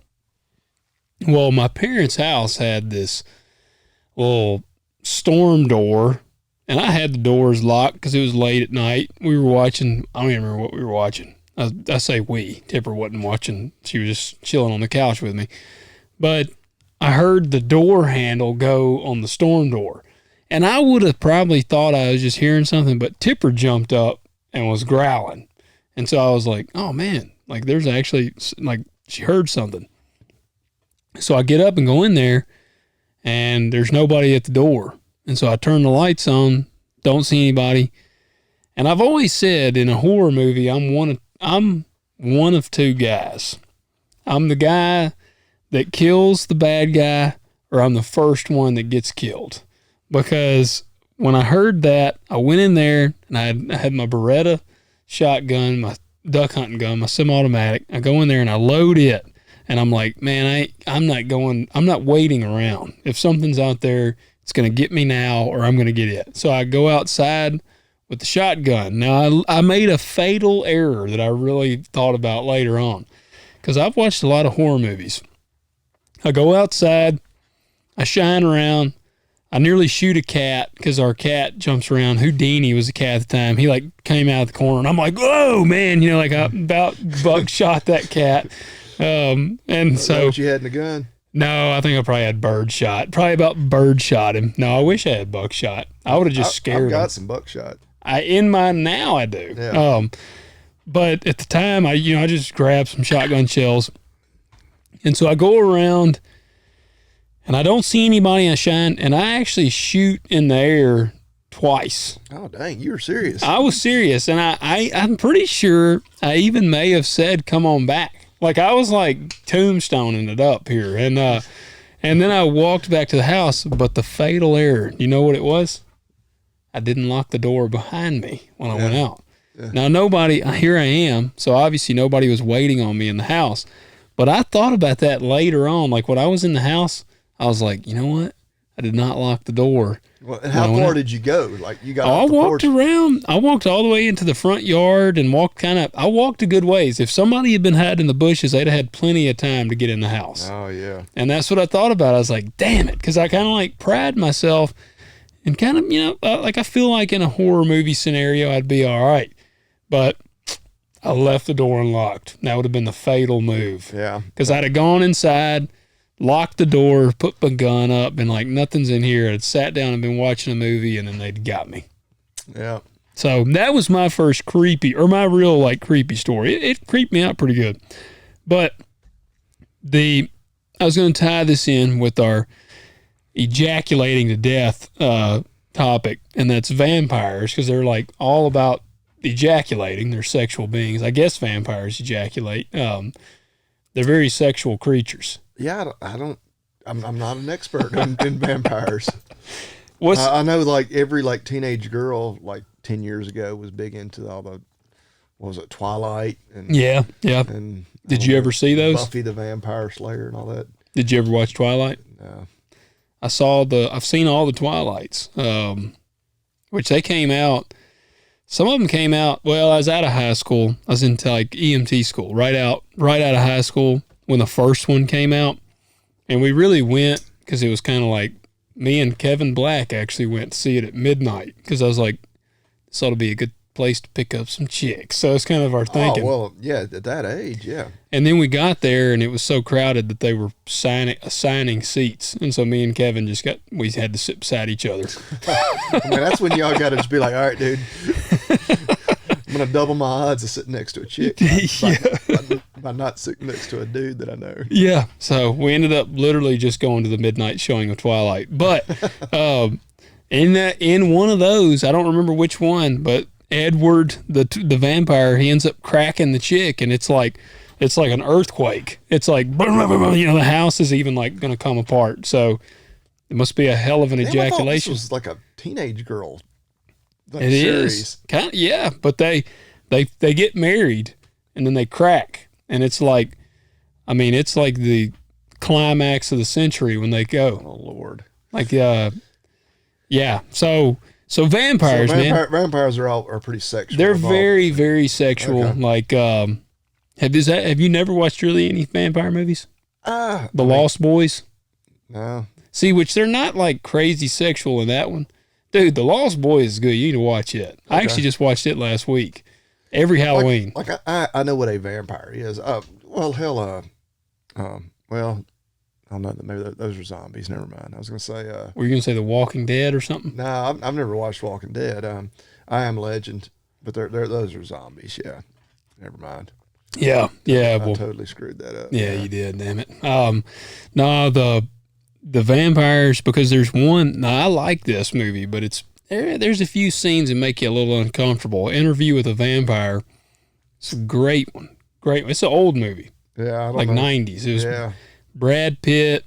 Well, my parents' house had this little storm door, and I had the doors locked because it was late at night. We were watching. I don't even remember what we were watching. I say we. Tipper wasn't watching. She was just chilling on the couch with me. But I heard the door handle go on the storm door. And I would have probably thought I was just hearing something, but Tipper jumped up and was growling. And so I was like, oh man, like there's actually, like she heard something. So I get up and go in there and there's nobody at the door. And so I turn the lights on, don't see anybody. And I've always said in a horror movie, I'm one of two guys. I'm the guy that kills the bad guy, or I'm the first one that gets killed. Because when I heard that, I went in there and I had my Beretta shotgun, my duck hunting gun, my semi-automatic. I go in there and I load it. And I'm like, man, I'm not waiting around. If something's out there, it's going to get me now or I'm going to get it. So I go outside with the shotgun. Now, I made a fatal error that I really thought about later on because I've watched a lot of horror movies. I go outside, I shine around, I nearly shoot a cat because our cat jumps around. Houdini was a cat at the time. He like came out of the corner and I'm like, whoa, man, like I about buckshot that cat. And so what you had in the gun? No, I think I probably had birdshot. Probably about birdshot him. No, I wish I had buckshot. I would have just scared him. I've got some buckshot. In mine now I do. Yeah. But at the time I just grabbed some shotgun shells. And so I go around and I don't see anybody. I shine and I actually shoot in the air twice. Oh, dang. You were serious. I was serious. And I'm pretty sure I even may have said, come on back. Like I was like tombstoning it up here. And then I walked back to the house, but the fatal error, you know what it was? I didn't lock the door behind me when I went out. Yeah. Now here I am. So obviously nobody was waiting on me in the house, but I thought about that later on. Like when I was in the house, I was like, you know what? I did not lock the door. Well, and how far did you go? Like you got I walked around. I walked all the way into the front yard and I walked a good ways. If somebody had been hiding in the bushes, they'd have had plenty of time to get in the house. Oh, yeah. And that's what I thought about. I was like, damn it. Because I kind of like pride myself and kind of, like I feel like in a horror movie scenario, I'd be all right. But I left the door unlocked. That would have been the fatal move. Yeah. Because I'd have gone inside, locked the door, put my gun up, been like, nothing's in here. I'd sat down and been watching a movie, and then they'd got me. Yeah. So that was my first my real like creepy story. It creeped me out pretty good. But I was going to tie this in with our ejaculating to death topic, and that's vampires, because they're like all about ejaculating. They're sexual beings. I guess vampires ejaculate. They're very sexual creatures. Yeah, I'm not an expert in vampires. I know like every like teenage girl like 10 years ago was big into all the, what was it, Twilight and yeah. And did you ever see those? Buffy the Vampire Slayer and all that. Did you ever watch Twilight? No. I've seen all the Twilights, which they came out. Some of them came out. Well, I was out of high school. I was into like EMT school, right out of high school when the first one came out, and we really went because it was kind of like me and Kevin Black actually went to see it at midnight because I was like, this ought to be a good place to pick up some chicks. So it's kind of our thinking. Oh, well, yeah, at that age, yeah. And then we got there and it was so crowded that they were assigning seats. And so me and Kevin we had to sit beside each other. I mean, that's when y'all got to just be like, all right, dude, I'm going to double my odds of sitting next to a chick by not sitting next to a dude that I know. Yeah. So we ended up literally just going to the midnight showing of Twilight. But in one of those, I don't remember which one, but Edward, the vampire, he ends up cracking the chick, and it's like an earthquake. It's like, the house is even like going to come apart. So it must be a hell of an ejaculation. This was like a teenage girl. It is kind of, yeah, but they get married and then they crack, and it's like, I mean, it's like the climax of the century when they go. Oh Lord! Like, yeah. So vampires, man. Vampires are pretty sexual. They're very, very sexual. Okay. Like, have you never watched really any vampire movies? Lost Boys? No. See, which they're not like crazy sexual in that one. Dude, The Lost Boys is good. You need to watch it. Okay. I actually just watched it last week. Every Halloween. Like I know what a vampire is. Well, hell, well, I don't know. Maybe those are zombies. Never mind. I was going to say. Were you going to say The Walking Dead or something? No, I've never watched Walking Dead. I Am Legend, but those are zombies. Yeah. Never mind. Yeah. I totally screwed that up. Yeah, you did. Damn it. No, the vampires, because there's one. Now I like this movie, but there's a few scenes that make you a little uncomfortable. Interview with a Vampire. It's a great one. Great. It's an old movie. Yeah. I don't like know. 90s. It was Brad Pitt.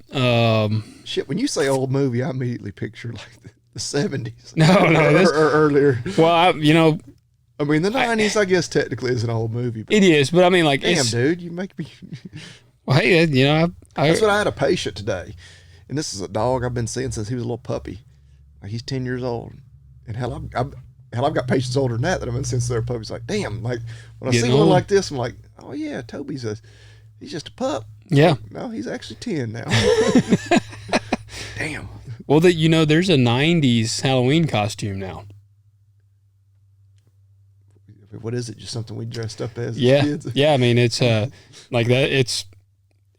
Shit, when you say old movie, I immediately picture like the 70s. No, or earlier. Well, I mean, the 90s, I guess, technically is an old movie. But it is, but I mean, like, damn, dude, you make me. Well, hey, that's what I had a patient today, and this is a dog I've been seeing since he was a little puppy. Like, he's 10 years old, and I've got patients older than that I've been seeing since they're puppies. Like, damn, like when I see one like this, I'm like, oh yeah, Toby's he's just a pup. Yeah. No, he's actually 10 now. Damn. Well, there's a 90s Halloween costume now. What is it? Just something we dressed up as kids? Yeah, I mean, it's like that.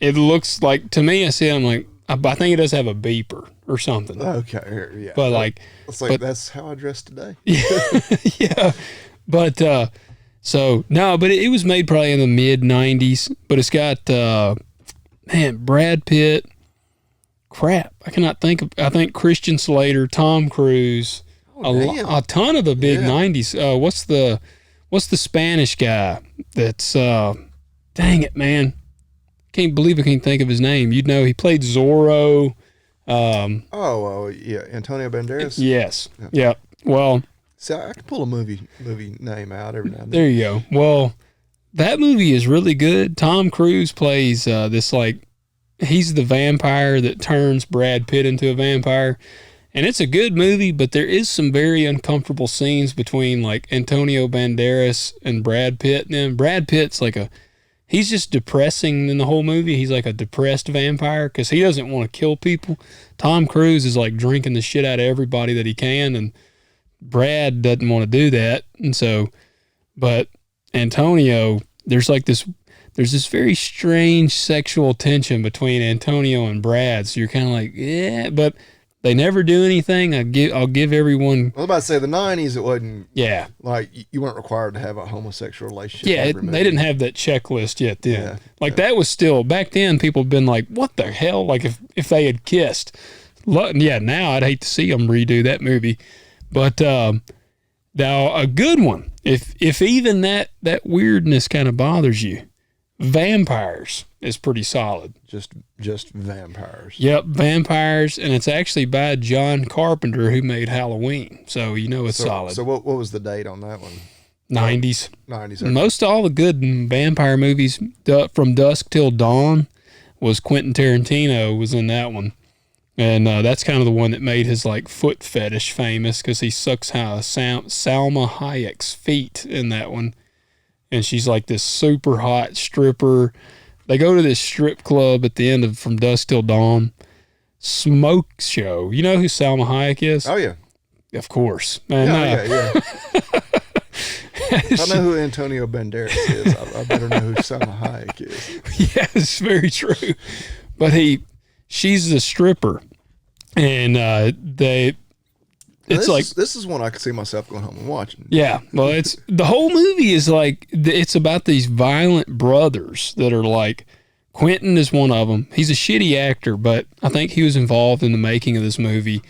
It looks like, to me, I see it, I'm like, I think it does have a beeper or something. Okay, yeah. But like, that's how I dress today. Yeah. But but it was made probably in the mid 90s, but it's got, Brad Pitt, crap. I think Christian Slater, Tom Cruise, a ton of the big 90s. What's the Spanish guy that's, dang it, man. Can't believe I can't think of his name. You'd know he played Zorro. Yeah, Antonio Banderas. Yes. Yeah. Well, see, I can pull a movie name out every now and then. There you go. Well, that movie is really good. Tom Cruise plays this, like, he's the vampire that turns Brad Pitt into a vampire. And it's a good movie, but there is some very uncomfortable scenes between, like, Antonio Banderas and Brad Pitt. And Brad Pitt's like he's just depressing in the whole movie. He's like a depressed vampire because he doesn't want to kill people. Tom Cruise is like drinking the shit out of everybody that he can, and Brad doesn't want to do that. And so, but Antonio, there's this very strange sexual tension between Antonio and Brad. So you're kind of like, yeah, but they never do anything. I'll give everyone. I was about to say the 90s. It wasn't. Yeah. Like you weren't required to have a homosexual relationship. Yeah, they didn't have that checklist yet then. Yeah, that was still back then. People had been like, "What the hell?" Like if they had kissed. Yeah, now I'd hate to see them redo that movie. But now a good one. If even that weirdness kind of bothers you, Vampires is pretty solid. Just vampires. Yep, Vampires, and it's actually by John Carpenter, who made Halloween. So it's solid. So what was the date on that one? 90s. 90s. Okay. Most all the good vampire movies, From Dusk Till Dawn, was Quentin Tarantino was in that one. And that's kind of the one that made his like foot fetish famous because he sucks Salma Hayek's feet in that one. And she's like this super hot stripper. They go to this strip club at the end of From Dusk Till Dawn. smoke show. You know who Salma Hayek is? Oh yeah. Of course. And, Yeah. If I know who Antonio Banderas is, I better know who Salma Hayek is. Yes, very true. But she's the stripper, and this is one I could see myself going home and watching. Yeah, well, it's the whole movie is like it's about these violent brothers that are like Quentin is one of them. He's a shitty actor, but I think he was involved in the making of this movie.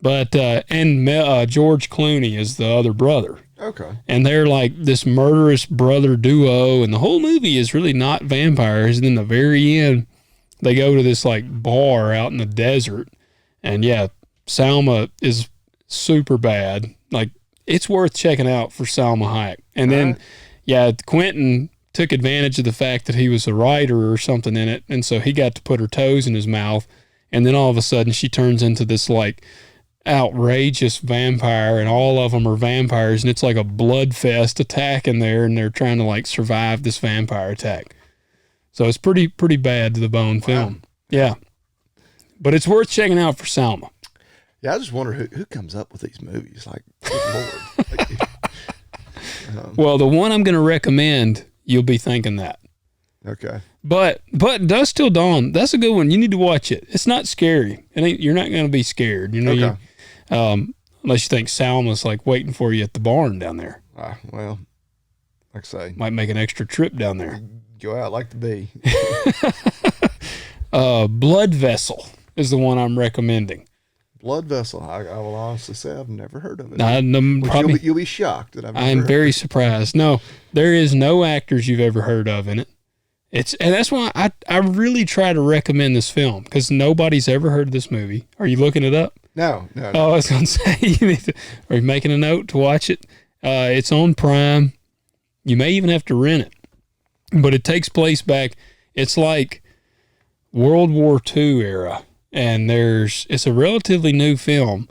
But and George Clooney is the other brother. Okay. And they're like this murderous brother duo, and the whole movie is really not vampires. And then the very end, they go to this like bar out in the desert, and yeah, Salma is super bad. Like, it's worth checking out for Salma Hayek. And then, yeah, Quentin took advantage of the fact that he was a writer or something in it, and so he got to put her toes in his mouth, and then all of a sudden she turns into this like outrageous vampire, and all of them are vampires, and it's like a blood fest attack in there, and they're trying to like survive this vampire attack. So it's pretty bad to the bone film. Yeah, but it's worth checking out for Salma. Yeah, I just wonder who comes up with these movies. Like, good Lord. Well, the one I'm going to recommend, you'll be thinking that. Okay. But Dusk Till Dawn, that's a good one. You need to watch it. It's not scary. You're not going to be scared. You know, Okay. Unless you think Salma's like waiting for you at the barn down there. Well, like I say, Might make an extra trip down there. go out like the bee. Blood Vessel is the one I'm recommending. Blood Vessel. I will honestly say I've never heard of it. You'll be shocked that I've never I'm heard very surprised. No, there is no actors you've ever heard of in it. And that's why I really try to recommend this film, because nobody's ever heard of this movie. Are you looking it up? No. Oh, I was going to say, are you making a note to watch it? It's on Prime. You may even have to rent it. But it takes place back, it's like World War II era. And it's a relatively new film,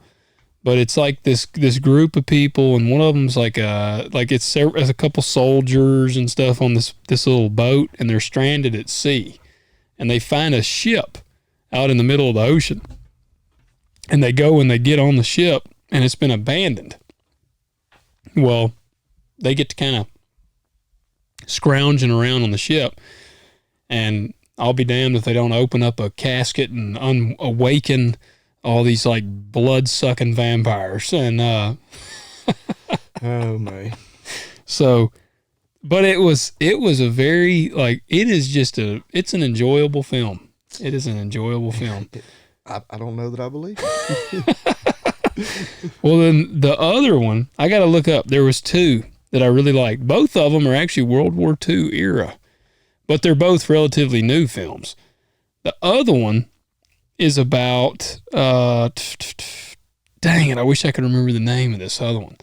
but it's like this group of people, and one of them's like it's a couple soldiers and stuff on this little boat, and they're stranded at sea, and they find a ship out in the middle of the ocean, and they go and they get on the ship, and it's been abandoned. Well, they get to kind of scrounging around on the ship, and I'll be damned if they don't open up a casket and awaken all these like blood-sucking vampires. And Oh my. So, but it was a very like it's an enjoyable film. It is an enjoyable film. I don't know that I believe it. Well, then the other one I got to look up. There was two that I really liked. Both of them are actually World War II era, but they're both relatively new films. The other one is about, dang it, I wish I could remember the name of this other one.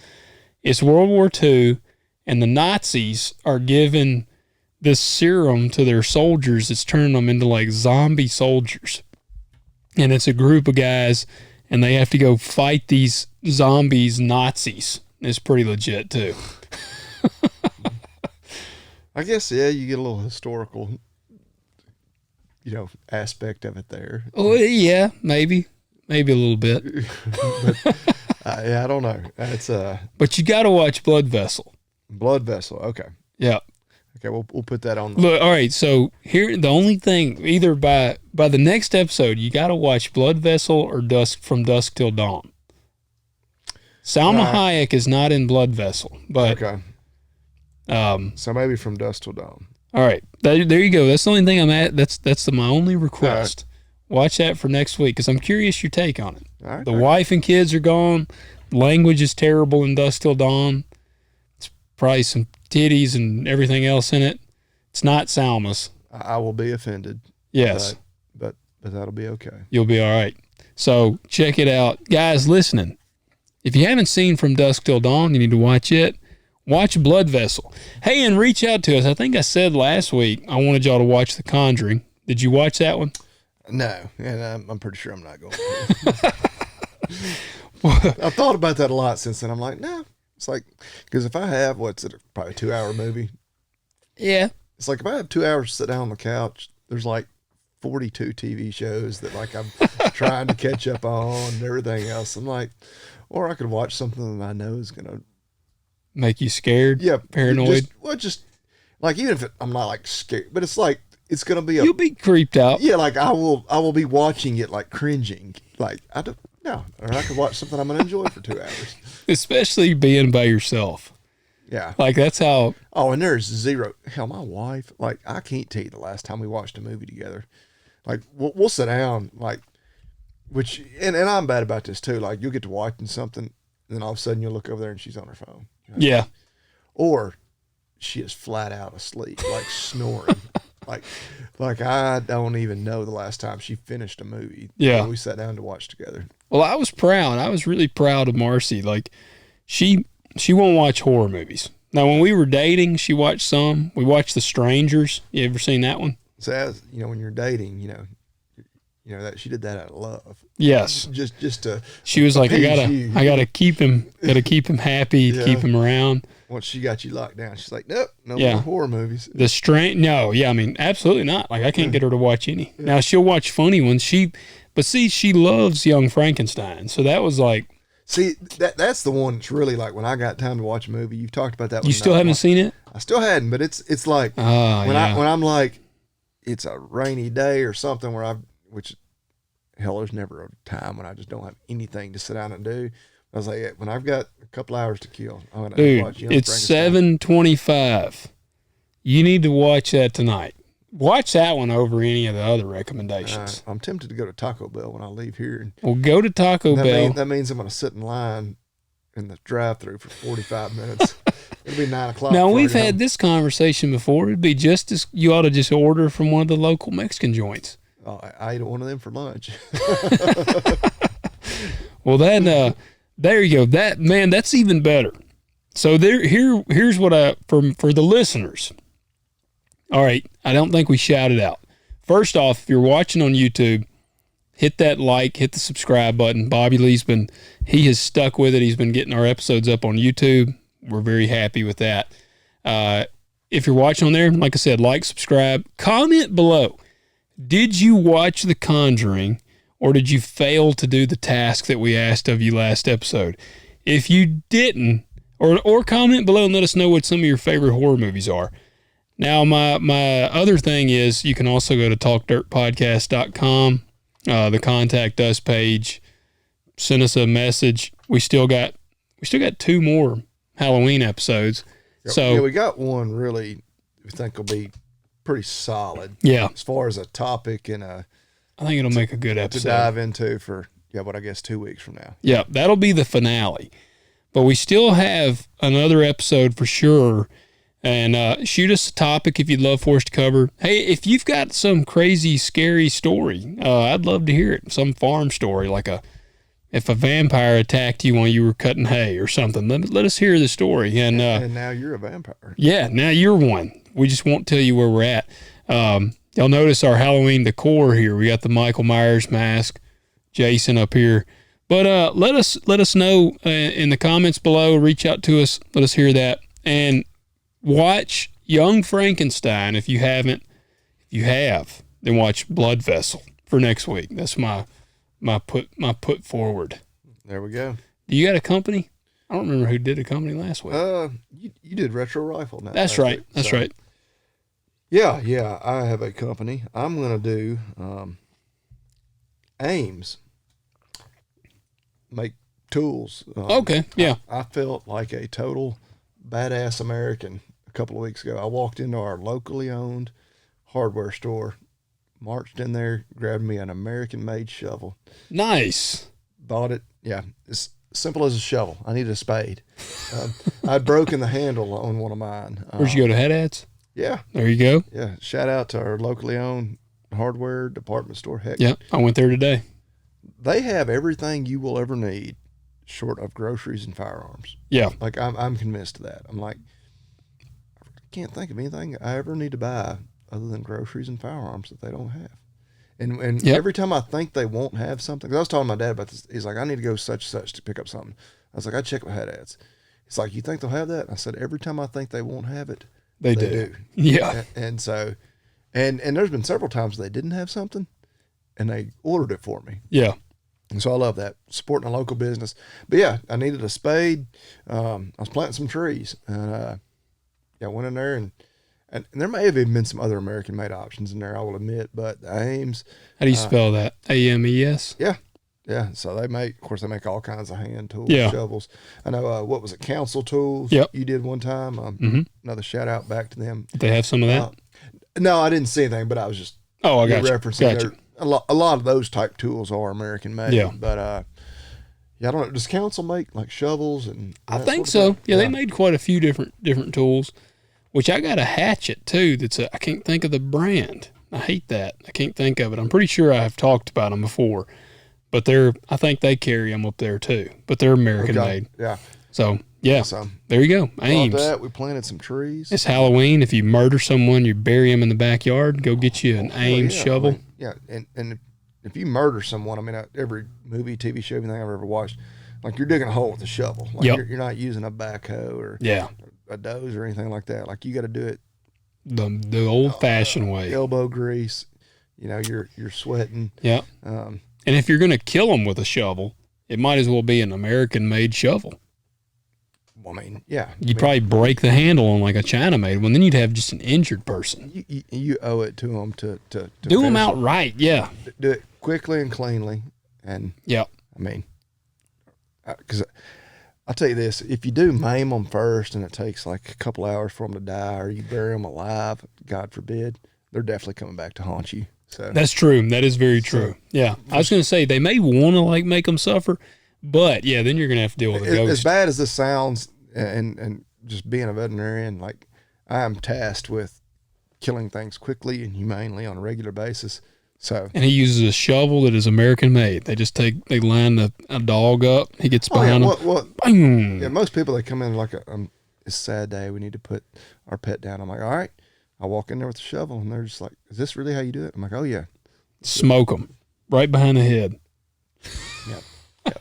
It's World War II, and the Nazis are giving this serum to their soldiers that's turning them into like zombie soldiers. And it's a group of guys, and they have to go fight these zombies, Nazis. It's pretty legit, too. I guess, yeah, you get a little historical, aspect of it there. Oh, yeah, maybe a little bit. But, yeah, I don't know. It's But you got to watch Blood Vessel. Blood Vessel. Okay. Yeah. Okay, we'll put that on. Look, all right. So here, the only thing, either by the next episode, you got to watch Blood Vessel or From Dusk Till Dawn. Salma Hayek is not in Blood Vessel, but okay. So maybe From Dusk Till Dawn. All right, there you go. That's the only thing I'm at. That's my only request. Right. Watch that for next week, because I'm curious your take on it. All right, the wife and kids are gone. Language is terrible in Dusk Till Dawn. It's probably some titties and everything else in it. It's not Salma's. I will be offended. Yes, but that'll be okay. You'll be all right. So check it out, guys. Listening, if you haven't seen From Dusk Till Dawn, you need to watch it. Watch Blood Vessel. Hey, and reach out to us. I think I said last week I wanted y'all to watch The Conjuring. Did you watch that one? No, and I'm pretty sure I'm not going to. I've thought about that a lot since then. I'm like, no. It's like, because if I have, probably a 2-hour movie? Yeah. It's like if I have 2 hours to sit down on the couch, there's like 42 TV shows that like trying to catch up on and everything else. I'm like, or I could watch something that I know is gonna Make you scared? yeah Paranoid? just like even if I'm not like scared, but it's like it's gonna be You'll be creeped out. yeah, like I will be watching it like cringing, like I don't know, or I could watch something I'm gonna enjoy for 2 hours. Especially being by yourself. Yeah. Like that's how. Oh, and there's zero. Hell, my wife, like, I can't tell you the last time we watched a movie together. Like, we'll sit down, like, which, and I'm bad about this too. Like, you'll get to watching something, and then all of a sudden you'll look over there and she's on her phone. Yeah. Or she is flat out asleep, like snoring. Like I don't even know the last time she finished a movie. Yeah. We sat down to watch together. Well, I was proud. I was really proud of Marcy. Like, she won't watch horror movies. Now, when we were dating, she watched some. We watched The Strangers. You ever seen that one? So as you know, when you're dating, you know that she did that out of love. Yes. Just to. She was like, appease I gotta keep him happy, Yeah. keep him around. Once she got you locked down, she's like, nope, no Yeah. more horror movies. No, yeah, I mean, absolutely not. Like, I can't get her to watch any. Now, she'll watch funny ones. She loves Young Frankenstein. So that was like, See, that's the one that's really like when I got time to watch a movie. You've talked about that. you still haven't seen it? I still hadn't, but it's like when I'm like, it's a rainy day or something which hell, there's never a time when I just don't have anything to sit down and do. I was like, when I've got a couple hours to kill, I'm gonna Dude, watch Young it's Frankenstein. 7:25. You need to watch that tonight. Watch that one over any of the other recommendations. I'm tempted to go to Taco Bell when I leave here. Well, go to Taco Bell. That means I'm going to sit in line in the drive-through for 45 minutes. It'll be 9 o'clock. Now, before I we've get had home. this conversation before. It'd be just as you ought to just order from one of the local Mexican joints. Oh, I ate one of them for lunch. Well, then there you go. That's even better. So here's what for the listeners. All right, I don't think we shouted out. First off, if you're watching on YouTube, hit that like, hit the subscribe button. Bobby Lee's he has stuck with it. He's been getting our episodes up on YouTube. We're very happy with that. If you're watching on there, like I said, like, subscribe, comment below. Did you watch The Conjuring, or did you fail to do the task that we asked of you last episode? If you didn't, or comment below and let us know what some of your favorite horror movies are. Now, my other thing is you can also go to talkdirtpodcast.com, the contact us page, send us a message. We still got 2 more Halloween episodes. So yeah, we got one really we think will be pretty solid. Yeah. As far as a topic and I think it'll make a good to episode. dive into for I guess 2 weeks from now. Yeah, that'll be the finale. But we still have another episode for sure. And shoot us a topic if you'd love for us to cover. Hey, if you've got some crazy, scary story, I'd love to hear it. Some farm story, like if a vampire attacked you while you were cutting hay or something. Let us hear the story. And now you're a vampire. yeah, now you're one. We just won't tell you where we're at. You'll notice our Halloween decor here. We got the Michael Myers mask, Jason up here. But let us know in the comments below. Reach out to us. Let us hear that. And watch Young Frankenstein if you haven't. If you have, then watch Blood Vessel for next week. That's my put forward. There we go. Do you got a company? I don't remember who did a company last week. You did Retro Rifle now. That's right. That's right. Yeah, I have a company. I'm gonna do Ames. Make tools. Okay. Yeah. I felt like a total badass American a couple of weeks ago. I walked into our locally owned hardware store, marched in there, grabbed me an American-made shovel, Nice. bought it. Yeah, it's simple as a shovel. I needed a spade. I'd broken the handle on one of mine. Where'd you go to Head Ads? Yeah, There you go. yeah. Shout out to our locally owned hardware department store. Heck, Yeah, I went there today. they have everything you will ever need, short of groceries and firearms. Yeah. Like I'm convinced of that. I'm like, I can't think of anything I ever need to buy other than groceries and firearms that they don't have. And Yep. every time I think they won't have something, 'cause I was telling my dad about this. He's like, I need to go such and such to pick up something. I was like, I check with Head Ads. He's like, you think they'll have that? I said, every time I think they won't have it, They do. Yeah. And so, and there's been several times they didn't have something, and they ordered it for me. Yeah. And so I love that, supporting a local business. But yeah, I needed a spade. I was planting some trees, and I went in there, and there may have even been some other American-made options in there, I will admit, but the Ames. How do you spell that? AMES? Yeah. Yeah. So they make all kinds of hand tools, Yeah. shovels. I know, what was it, Council Tools? Yep. You did one time. Another shout out back to them. Did they have some of that? No, I didn't see anything, but I was just I got you. referencing Got you. a lot of those type tools are American made. Yeah. But I don't know. Does Council make like shovels and? I that think sort of so. thing? Yeah, they made quite a few different tools. Which I got a hatchet too. I can't think of the brand. I hate that. I can't think of it. I'm pretty sure I have talked about them before, but I think they carry them up there too. But they're American made. Yeah. So yeah, So there you go. love Ames. that. We planted some trees. It's Halloween. If you murder someone, you bury them in the backyard. Go get you an Ames Yeah, shovel. I mean, yeah, and if you murder someone, I mean, every movie, TV show, everything I've ever watched, like you're digging a hole with a shovel. Like Yep. you're not using a backhoe or Yeah, a doze or anything like that. Like you got to do it the old fashioned way. elbow grease. You're sweating. Yeah. And if you're gonna kill them with a shovel, it might as well be an American made shovel. I mean, yeah. You'd probably break the handle on like a China made one. Then you'd have just an injured person. You owe it to them to Do them finish out right. Yeah. it. Do it quickly and cleanly. And Yeah. I mean, because I'll tell you this: if you do maim them first, and it takes like a couple hours for them to die, or you bury them alive, God forbid, they're definitely coming back to haunt you. So That's true. That is very true. Yeah. I was going to say they may want to like make them suffer, but yeah, then you're going to have to deal with a as ghost. bad as this sounds, and just being a veterinarian, like I am tasked with killing things quickly and humanely on a regular basis. So And he uses a shovel that is American made. They line a dog up. He gets behind him. Bang! Yeah, most people that come in like it's a sad day. We need to put our pet down. I'm like, all right. I walk in there with a shovel, and they're just like, "Is this really how you do it?" I'm like, "Oh yeah." Smoke him right behind the head. Yeah.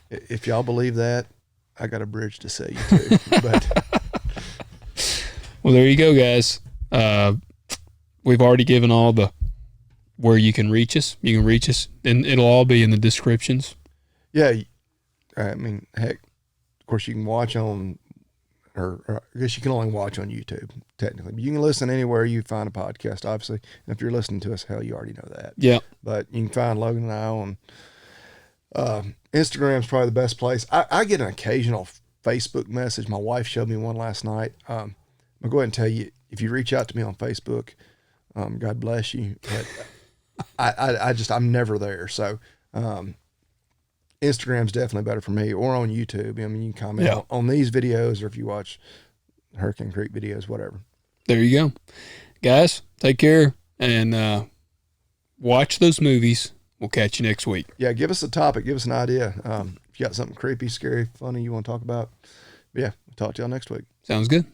If y'all believe that, I got a bridge to sell you too. But Well, there you go, guys. We've already given all the where you can reach us. You can reach us, and it'll all be in the descriptions. yeah, I mean, heck, of course you can watch on, or I guess you can only watch on YouTube technically. But you can listen anywhere you find a podcast, obviously. And if you're listening to us, hell, you already know that. Yeah. But you can find Logan and I on Instagram's probably the best place. I get an occasional Facebook message. My wife showed me one last night. I'll go ahead and tell you, if you reach out to me on Facebook, God bless you. But I'm never there. So Instagram's definitely better for me, or on YouTube. I mean, you can comment on these videos, or if you watch Hurricane Creek videos, whatever. There you go. Guys, take care and watch those movies. We'll catch you next week. Yeah, give us a topic. Give us an idea. If you got something creepy, scary, funny you want to talk about. But yeah, we'll talk to y'all next week. Sounds good.